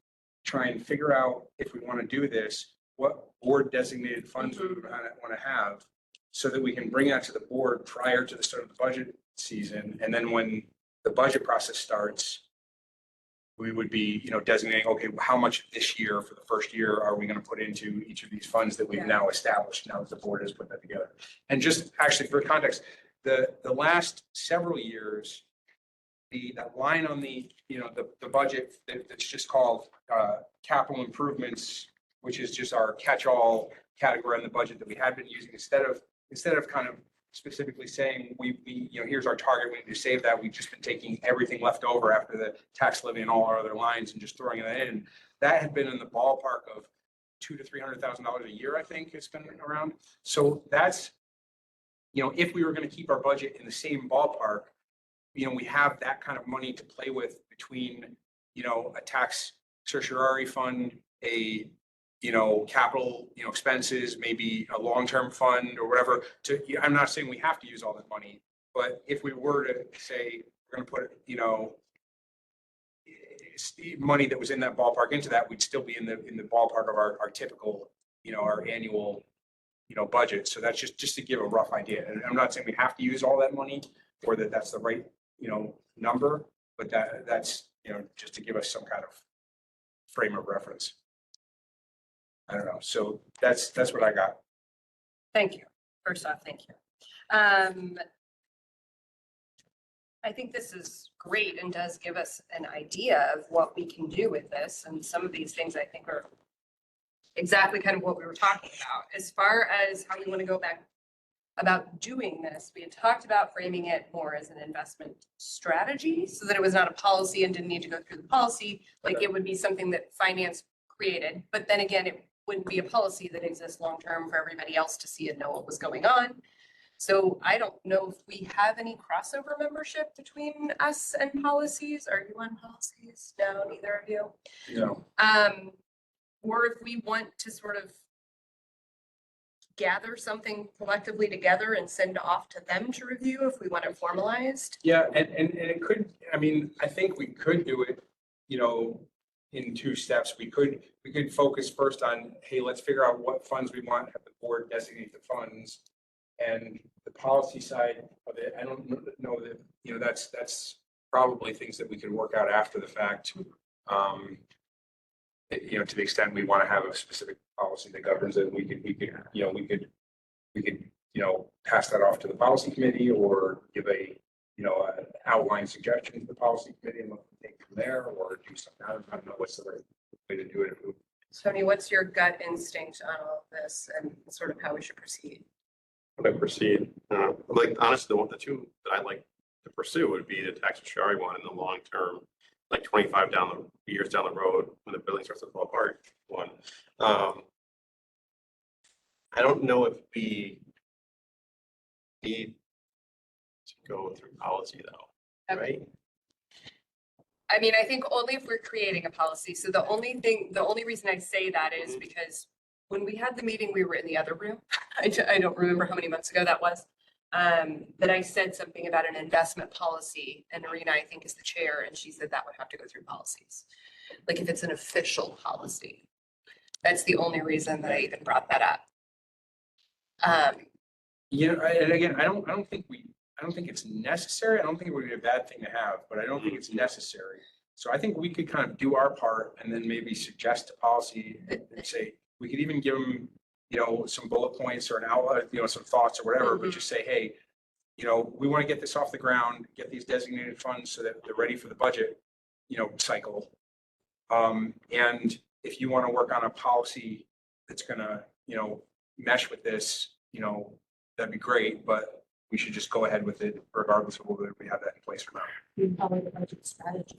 F: try and figure out, if we want to do this, what board designated funds we would want to have, so that we can bring that to the board prior to the start of the budget season. And then when the budget process starts, we would be, designating, okay, how much this year, for the first year, are we going to put into each of these funds that we've now established, now that the board has put that together. And just actually for context, the last several years, that line on the budget that's just called capital improvements, which is just our catch-all category in the budget that we had been using, instead of kind of specifically saying here's our target, we need to save that. We've just been taking everything left over after the tax levy and all our other lines and just throwing it in. That had been in the ballpark of $200,000 to $300,000 a year, I think it's been around. So that's, if we were going to keep our budget in the same ballpark, we have that kind of money to play with between, a tax certiorari fund, a capital, expenses, maybe a long-term fund or whatever. I'm not saying we have to use all that money, but if we were to say we're going to put, money that was in that ballpark into that, we'd still be in the ballpark of our typical, our annual, budget. So that's just to give a rough idea. And I'm not saying we have to use all that money, or that's the right, number, but that's, just to give us some kind of frame of reference. I don't know. So that's what I got.
A: Thank you. First off, thank you. I think this is great and does give us an idea of what we can do with this. And some of these things I think are exactly kind of what we were talking about. As far as how we want to go back about doing this, we had talked about framing it more as an investment strategy, so that it was not a policy and didn't need to go through the policy. Like it would be something that finance created, but then again, it wouldn't be a policy that exists long-term for everybody else to see and know what was going on. So I don't know if we have any crossover membership between us and policies. Are you on policies? No, neither of you.
F: No.
A: Or if we want to sort of gather something collectively together and send off to them to review if we want it formalized.
F: Yeah, and it could, I think we could do it, in two steps. We could focus first on, hey, let's figure out what funds we want, have the board designate the funds. And the policy side of it, I don't know that, that's probably things that we could work out after the fact. To the extent we want to have a specific policy that governs it, we could pass that off to the policy committee or give an outline suggestion to the policy committee and let them take from there, or do something. I don't know what's the right way to do it.
A: Tony, what's your gut instinct on all of this and sort of how we should proceed?
E: Would I proceed? Like honestly, the two that I'd like to pursue would be the tax Shari one in the long term, like 25 years down the road when the building starts to fall apart. One. I don't know if we need to go through policy though,
A: Okay.
E: right?
A: I mean, I think only if we're creating a policy. So the only reason I say that is because when we had the meeting, we were in the other room. I don't remember how many months ago that was. That I said something about an investment policy, and Marina, I think, is the chair, and she said that would have to go through policies. Like if it's an official policy. That's the only reason that I even brought that up.
F: And again, I don't think it's necessary. I don't think it would be a bad thing to have, but I don't think it's necessary. So I think we could kind of do our part and then maybe suggest a policy and say, we could even give them, some bullet points or an outline, some thoughts or whatever, but just say, hey, we want to get this off the ground, get these designated funds so that they're ready for the budget, cycle. And if you want to work on a policy that's gonna, mesh with this, that'd be great, but we should just go ahead with it regardless of whether we have that in place or not.
C: Probably the budget strategy.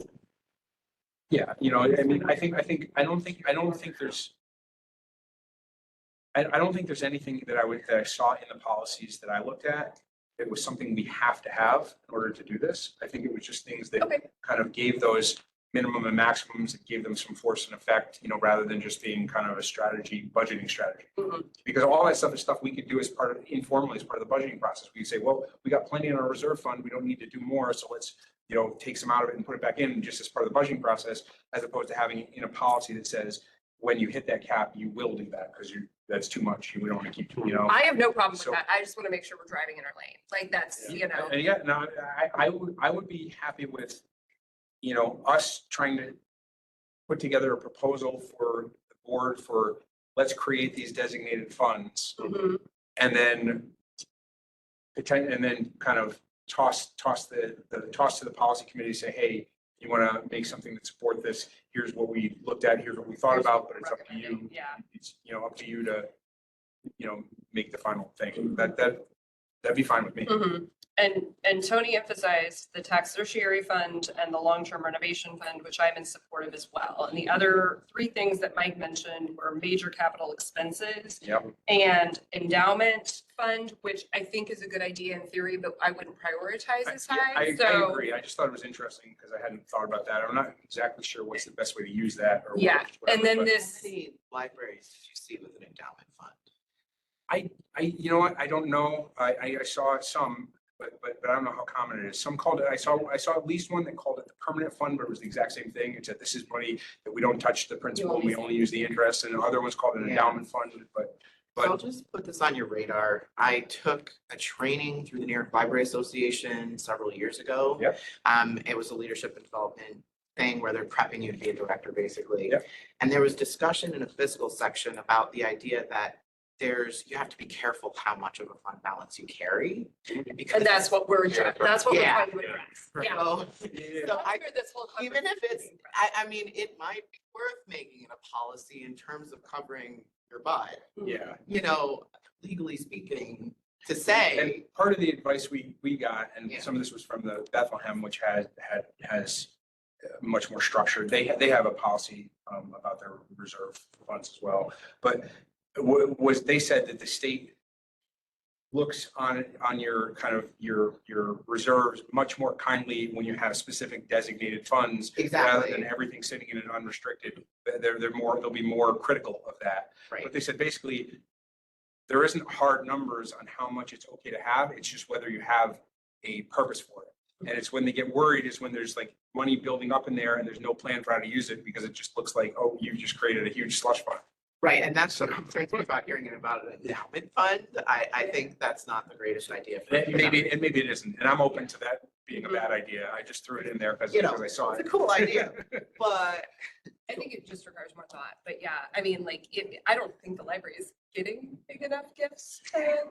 F: Yeah, I mean, I don't think there's anything that I saw in the policies that I looked at. It was something we have to have in order to do this. I think it was just things that
A: Okay.
F: kind of gave those minimum and maximums that gave them some force and effect, rather than just being kind of a budgeting strategy.
A: Mhm.
F: Because all that stuff is stuff we could do as informally as part of the budgeting process. We could say, well, we got plenty in our reserve fund. We don't need to do more. So let's, take some out of it and put it back in just as part of the budgeting process, as opposed to having it in a policy that says, when you hit that cap, you will do that because that's too much. We don't want to keep,
A: I have no problem with
F: So-
A: that. I just want to make sure we're driving in our lane. Like that's,
F: And yeah, no, I would be happy with, us trying to put together a proposal for the board for, let's create these designated funds
A: Mhm.
F: and then kind of toss to the policy committee, say, hey, you want to make something that support this? Here's what we looked at, here's what we thought about, but it's up to you.
A: Yeah.
F: It's, up to you to, make the final thing. That'd be fine with me.
A: Mhm. And Tony emphasized the tax tertiary fund and the long-term renovation fund, which I'm in support of as well. And the other three things that Mike mentioned were major capital expenses
F: Yep.
A: and endowment fund, which I think is a good idea in theory, but I wouldn't prioritize as high.
F: I
A: So,
F: agree. I just thought it was interesting because I hadn't thought about that. I'm not exactly sure what's the best way to use that or.
A: yeah, and then
F: but
A: this,
H: How many libraries did you see with an endowment fund?
F: you know what? I don't know. I saw some, but I don't know how common it is. Some called it, I saw at least one that called it the permanent fund, but it was the exact same thing. It said, this is money that we don't touch the principal, we only use the interest, and other ones called it an
H: Yeah.
F: endowment fund, but
H: So I'll just put this on your radar. I took a training through the New York Library Association several years ago.
F: Yep.
H: It was a leadership and development thing where they're prepping you to be a director, basically.
F: Yep.
H: And there was discussion in a fiscal section about the idea that you have to be careful how much of a fund balance you carry. Because
A: and that's what we're,
E: Yeah.
A: that's what we're
H: Yeah.
A: trying to address. Yeah.
H: So,
F: Yeah.
H: so I,
A: That's where this whole
H: even if it's,
A: conversation-
H: I mean, it might be worth making it a policy in terms of covering your butt,
F: yeah.
H: legally speaking, to say.
F: And part of the advice we got, and
H: Yeah.
F: some of this was from the Bethlehem, which has much more structure. They have a policy about their reserve funds as well. But they said that the state looks on your kind of your reserves much more kindly when you have specific designated funds rather
H: Exactly.
F: than everything sitting in an unrestricted. They'll be more critical of that.
H: Right.
F: But they said basically, there isn't hard numbers on how much it's okay to have. It's just whether you have a purpose for it. And it's when they get worried is when there's like money building up in there and there's no plan for how to use it because it just looks like, oh, you just created a huge slush fund.
H: Right, and that's what I'm thinking about hearing about an endowment fund. I think that's not the greatest idea. for
F: And maybe it isn't, and I'm open to that being a bad idea. I just threw it in there because
H: You know,
F: I saw
H: It's
F: it.
H: a cool idea, but
A: I think it just requires more thought, but yeah, I mean, like, I don't think the library is getting big enough gifts. I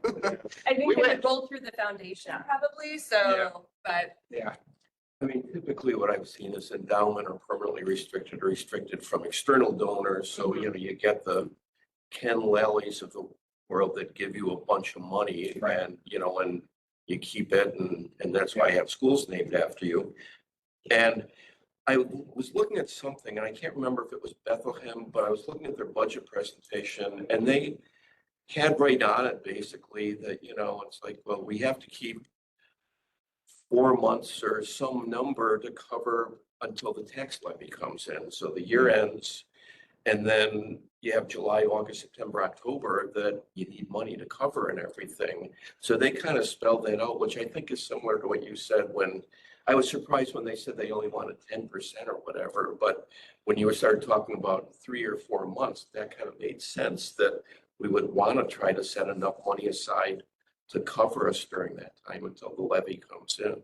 A: think
H: We
A: it would
H: went-
A: roll through the foundation
C: Yeah.
A: probably,
F: Yeah.
A: so, but
F: Yeah,
B: I mean, typically what I've seen is endowment or permanently restricted or restricted from external donors. So, you know, you get the Ken Lallies of the world that give you a bunch of money
F: Right.
B: and, you know, and you keep it and that's why I have schools named after you. And I was looking at something and I can't remember if it was Bethlehem, but I was looking at their budget presentation and they had right on it basically that, you know, it's like, well, we have to keep 4 months or some number to cover until the tax levy comes in. So the year ends and then you have July, August, September, October that you need money to cover and everything. So they kind of spelled that out, which I think is similar to what you said when I was surprised when they said they only wanted 10% or whatever. But when you started talking about 3 or 4 months, that kind of made sense that we would want to try to set enough money aside to cover us during that time until the levy comes in.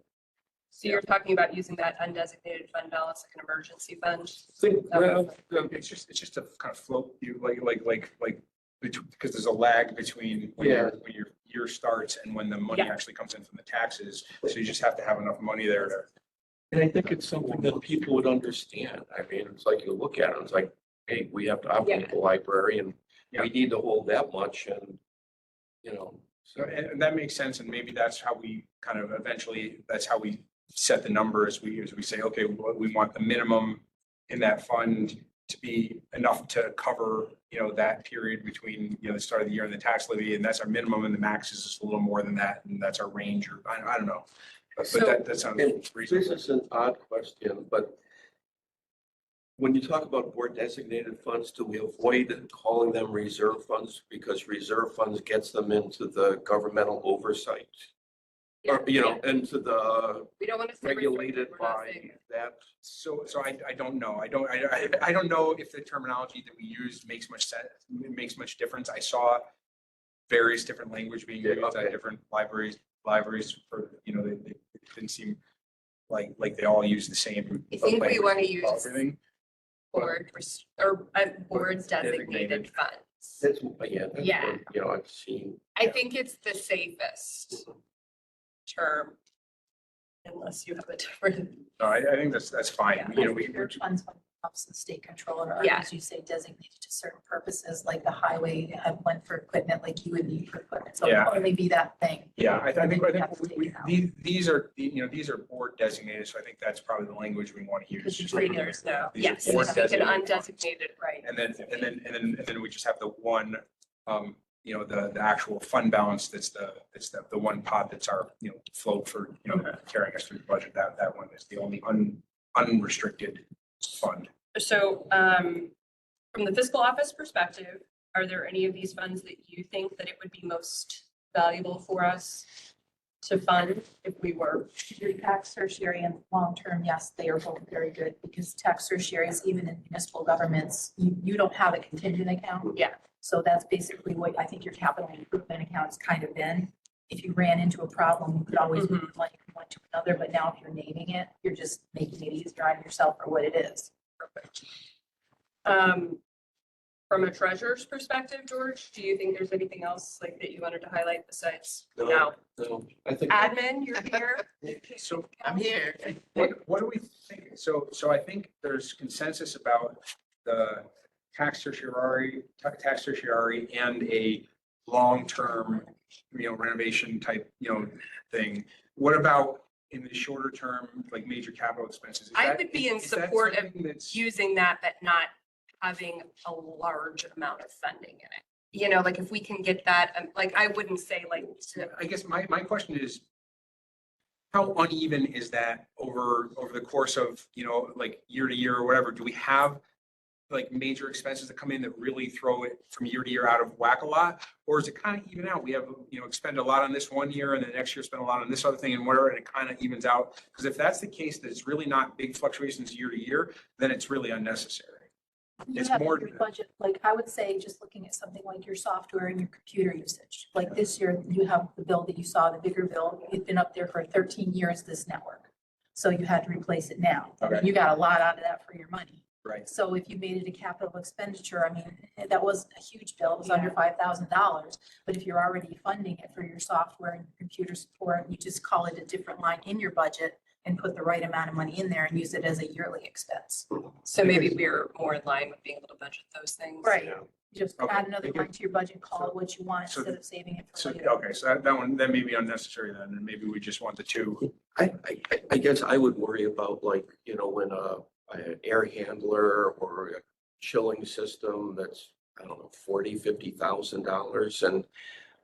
A: so you're talking about using that undesignated fund balance like an emergency fund?
F: it's just to kind of float you because there's a lag between when your year starts and when the money
A: Yeah.
F: actually comes in from the taxes. So you just have to have enough money there to.
B: And I think it's something that people would understand. I mean, it's like you look at it, it's like, hey, we have to operate the library and we need to hold that much and, you know.
F: So, and that makes sense, and maybe that's how we kind of eventually, that's how we set the numbers. As we say, okay, we want the minimum in that fund to be enough to cover, you know, that period between, you know, the start of the year and the tax levy, and that's our minimum, and the max is just a little more than that, and that's our range, or I don't know. But
A: So-
F: that sounds
B: And this
F: reasonable.
B: is an odd question, but when you talk about board designated funds, do we avoid calling them reserve funds because reserve funds gets them into the governmental oversight? Or, you know, into the
A: We don't want to.
B: regulated by that.
F: So I don't know. I don't know if the terminology that we use makes much sense, makes much difference. I saw various different language being
B: Yeah,
F: used at
B: okay.
F: different libraries for, you know, they didn't seem like they all use the same.
A: I think we
F: language
A: want to
F: for
A: use
F: everything.
A: board designated
F: Designated.
A: funds.
B: That's, yeah. that's
A: Yeah.
B: what, you know, I've seen.
A: I think it's the safest term. Unless you have a different,
F: No, I think that's fine.
C: Yeah,
F: You know,
C: your funds when it comes to the state controller, or
A: Yeah.
C: as you say, designated to certain purposes, like the highway have one for equipment, like you would need for equipment. So
F: Yeah.
C: it'll only be that thing.
F: yeah, I think
C: You have to take
F: we,
C: it out.
F: these are, you know, these are board designated, so I think that's probably the language we want to use.
C: Because the
F: just like-
C: traders know.
F: These are
A: yes,
F: board
A: we can
F: designated funds.
A: undesignated,
C: Right.
F: And then we just have the one, you know, the actual fund balance that's the one pot that's our, you know, float for, you know, carrying us through the budget. That one is the only unrestricted fund.
A: So, from the fiscal office perspective, are there any of these funds that you think that it would be most valuable for us to fund if we were?
C: Your tax tertiary and long-term, yes, they are both very good because tax tertiaries, even in municipal governments, you don't have a contingent account.
A: Yeah.
C: So that's basically what I think your capital improvement account's kind of been. If you ran into a problem, you could always
A: Mhm.
C: move money from one to another, but now if you're naming it, you're just making it easier on yourself for what it is.
A: Perfect. From a treasurer's perspective, George, do you think there's anything else like that you wanted to highlight besides now?
B: No, I think.
A: Admin, you're here.
F: So
H: I'm here.
F: what do we think? So I think there's consensus about the tax tertiary and a long-term, you know, renovation type, you know, thing. What about in the shorter term, like major capital expenses? Is
A: I
F: that-
A: would be in
F: is that
A: support of
F: something that's-
A: Using that, but not having a large amount of funding in it. You know, like if we can get that, like, I wouldn't say like,
F: I guess my question is, how uneven is that over the course of, you know, like year to year or whatever? Do we have like major expenses that come in that really throw it from year to year out of whack a lot? Or is it kind of even out? We have, expend a lot on this one year and the next year spend a lot on this other thing and whatever, and it kind of evens out. Because if that's the case, that it's really not big fluctuations year to year, then it's really unnecessary.
C: You
F: It's
C: have
F: more-
C: your budget, like I would say, just looking at something like your software and your computer usage. Like this year, you have the bill that you saw, the bigger bill, it's been up there for 13 years, this network. So you had to replace it now. I mean,
F: Okay.
C: you got a lot out of that for your money.
F: Right.
C: So if you made it a capital expenditure, I mean, that wasn't a huge bill, it was under $5,000. But if you're already funding it for your software and your computer support, you just call it a different line in your budget and put the right amount of money in there and use it as a yearly expense.
A: So maybe we're more in line with being able to budget those things.
C: Right.
E: Yeah.
C: Just
F: Okay.
C: add another line to your budget, call it what you want
F: So-
C: instead of saving it
F: So,
C: for later.
F: okay, so that one, that may be unnecessary then, and maybe we just want the two.
B: I guess I would worry about like, when an air handler or a chilling system that's, I don't know, $40,000-$50,000. And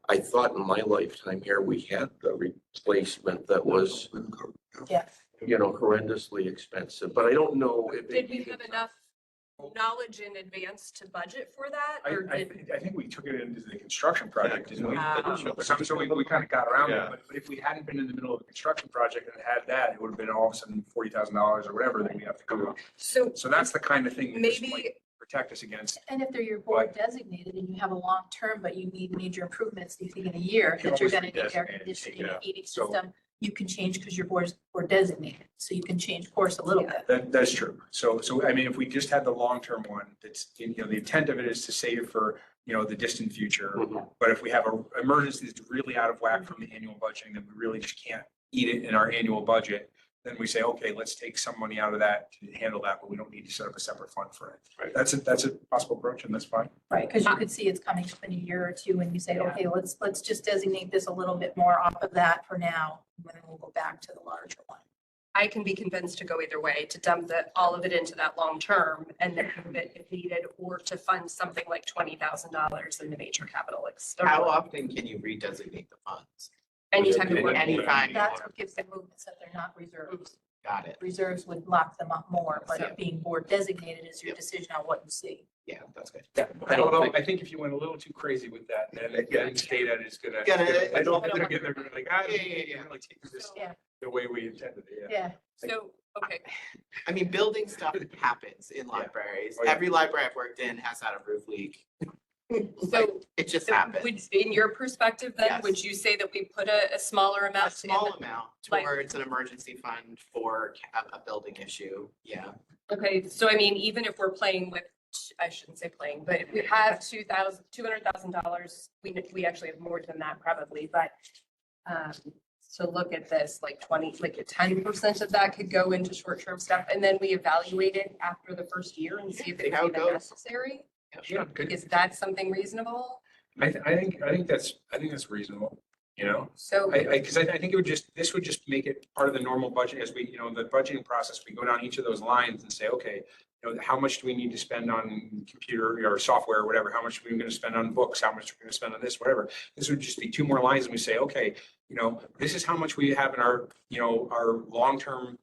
B: I thought in my lifetime here, we had the replacement that was,
C: Yeah.
B: horrendously expensive, but I don't know if.
A: Did we have enough knowledge in advance to budget for that? Or did?
F: I think we took it into the construction project, didn't we?
A: Ah.
F: So we kind of got around it,
E: Yeah.
F: but if we hadn't been in the middle of a construction project and had that, it would have been all of a sudden $40,000 or whatever that we have to come up.
A: So
F: So that's the kind of thing that this
A: maybe,
F: might protect us against.
C: And if they're your board designated and you have a long term, but you need major improvements, you think in a year
F: You can
C: that you're
F: always
C: gonna need air
F: redesignate it,
C: conditioning,
F: yeah.
C: and heating
F: So-
C: system, you can change because your board's board designated, so you can change course a little bit.
F: That's true. So I mean, if we just had the long-term one, that's, the intent of it is to save for, the distant future.
B: Mhm.
F: But if we have an emergency that's really out of whack from the annual budgeting, that we really just can't eat it in our annual budget, then we say, okay, let's take some money out of that to handle that, but we don't need to set up a separate fund for it.
E: Right.
F: That's a possible approach, and that's fine.
C: Right, because you could see it's coming up in a year or two and you say, okay, let's just designate this a little bit more off of that for now, and then we'll go back to the larger one.
A: I can be convinced to go either way, to dump all of it into that long term and then move it if needed, or to fund something like $20,000 in the major capital.
H: How often can you redesignate the funds?
A: Anytime you want.
H: Anytime.
C: That's what gives them movements, that they're not reserves.
H: Got it.
C: Reserves would lock them up more, but
H: So-
C: it being board designated is your
H: Yep.
C: decision on what you see.
H: Yeah, that's good.
F: Although I think if you went a little too crazy with that, then state ed is gonna.
H: Gonna-
F: I don't think they're gonna be like,
H: Yeah.
F: Like take this
C: Yeah,
F: the way we intended it,
C: yeah.
A: So, okay,
H: I mean, building stuff happens in libraries.
F: Oh, yeah.
H: Every library I've worked in has had a roof leak.
A: so
H: It just
A: so
H: happens.
A: in your perspective then,
H: Yes.
A: would you say that we put a smaller
H: A
A: amount?
H: small amount
A: like-
H: towards an emergency fund for a building issue. Yeah.
A: Okay, so I mean, even if we're playing with, I shouldn't say playing, but if we have $200,000, we actually have more than that probably, but so look at this, like 10% of that could go into short-term stuff, and then we evaluate it after the first year and see if
H: See
A: it's
H: how it
A: even
H: goes.
A: necessary.
F: Yeah, good.
A: Is that something reasonable?
F: I think that's reasonable,
A: So,
F: because I think this would just make it part of the normal budget as we, the budgeting process, we go down each of those lines and say, okay, how much do we need to spend on computer or software or whatever? How much are we going to spend on books? How much are we going to spend on this, whatever? This would just be two more lines and we say, okay, this is how much we have in our, our long-term,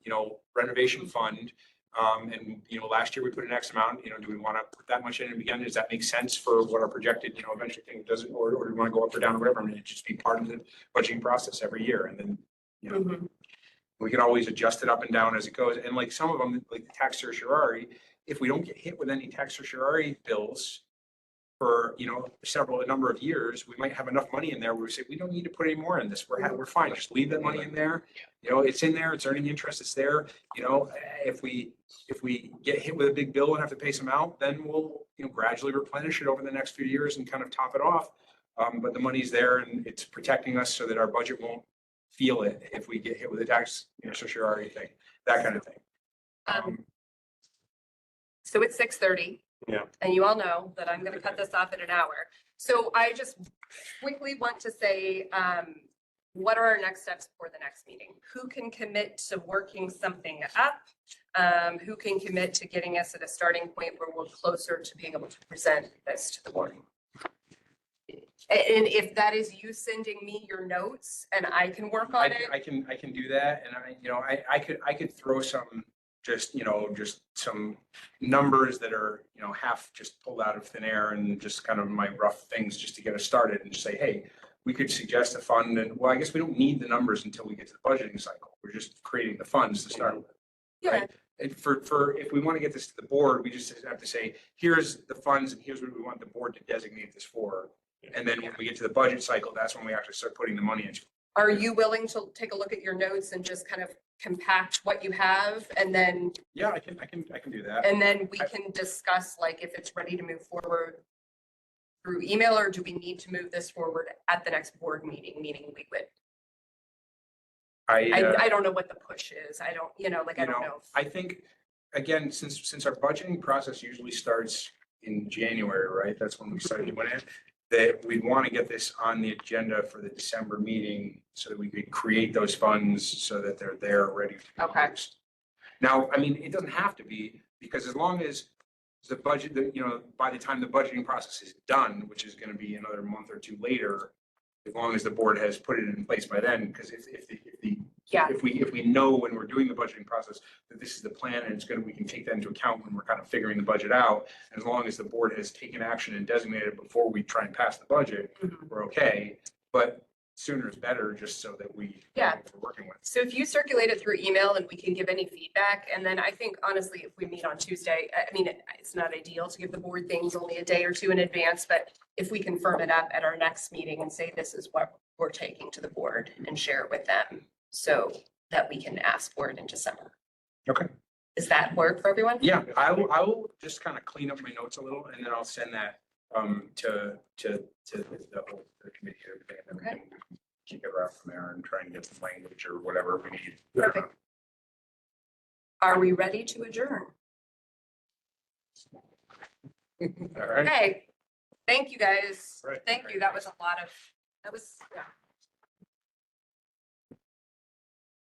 F: renovation fund. And, last year we put an X amount, do we want to put that much in and again, does that make sense for what our projected, eventually thing does it, or do we want to go up or down or whatever? I mean, it just be part of the budgeting process every year. And then,
A: mhm.
F: we can always adjust it up and down as it goes. And like some of them, like the tax certiorari, if we don't get hit with any tax certiorari bills for, a number of years, we might have enough money in there where we say, we don't need to put any more in this. We're fine. Just leave that money in there. It's in there, it's earning interest, it's there. If we get hit with a big bill and have to pay some out, then we'll, gradually replenish it over the next few years and kind of top it off. But the money's there and it's protecting us so that our budget won't feel it if we get hit with a tax, certiorari thing, that kind of thing.
A: So it's 6:30.
E: Yeah.
A: And you all know that I'm gonna cut this off in an hour. So I just quickly want to say, what are our next steps for the next meeting? Who can commit to working something up? Who can commit to getting us at a starting point where we're closer to being able to present this to the board? And if that is you sending me your notes and I can work on it.
F: I can do that. And I could throw some just, just some numbers that are, half just pulled out of thin air and just kind of my rough things just to get us started and just say, hey, we could suggest a fund and, well, I guess we don't need the numbers until we get to the budgeting cycle. We're just creating the funds to start with.
A: Yeah,
F: Right? And if we want to get this to the board, we just have to say, here's the funds and here's what we want the board to designate this for. And then when we get to the budget cycle, that's when we actually start putting the money into.
A: are you willing to take a look at your notes and just kind of compact what you have and then,
F: Yeah, I can do that.
A: and then we can discuss like if it's ready to move forward through email, or do we need to move this forward at the next board meeting, meaning we would, I don't know what the push is. I don't, I don't know.
F: I think, again, since our budgeting process usually starts in January, right? That's when we started doing it. That we'd want to get this on the agenda for the December meeting so that we could create those funds so that they're there ready to be
A: Okay.
F: used. Now, I mean, it doesn't have to be, because as long as the budget, by the time the budgeting process is done, which is going to be another month or two later, as long as the board has put it in place by then, because
A: Yeah.
F: if we know when we're doing the budgeting process that this is the plan and we can take that into account when we're kind of figuring the budget out. As long as the board has taken action and designated before we try and pass the budget,
A: Mhm.
F: we're okay. But sooner is better, just so that we know
A: Yeah.
F: what we're working with.
A: So if you circulate it through email and we can give any feedback, and then I think honestly, if we meet on Tuesday, I mean, it's not ideal to give the board things only a day or two in advance, but if we can firm it up at our next meeting and say, this is what we're taking to the board and share it with them so that we can ask for it in December.
F: Okay.
A: Does that work for everyone?
F: Yeah, I will just kind of clean up my notes a little and then I'll send that to the whole committee and everything. And then we can kick it around from there and try and get some language or whatever we need.
A: Perfect. Are we ready to adjourn?
F: All right.
A: Okay, thank you guys.
F: Right.
A: Thank you. That was a lot of, that was, yeah.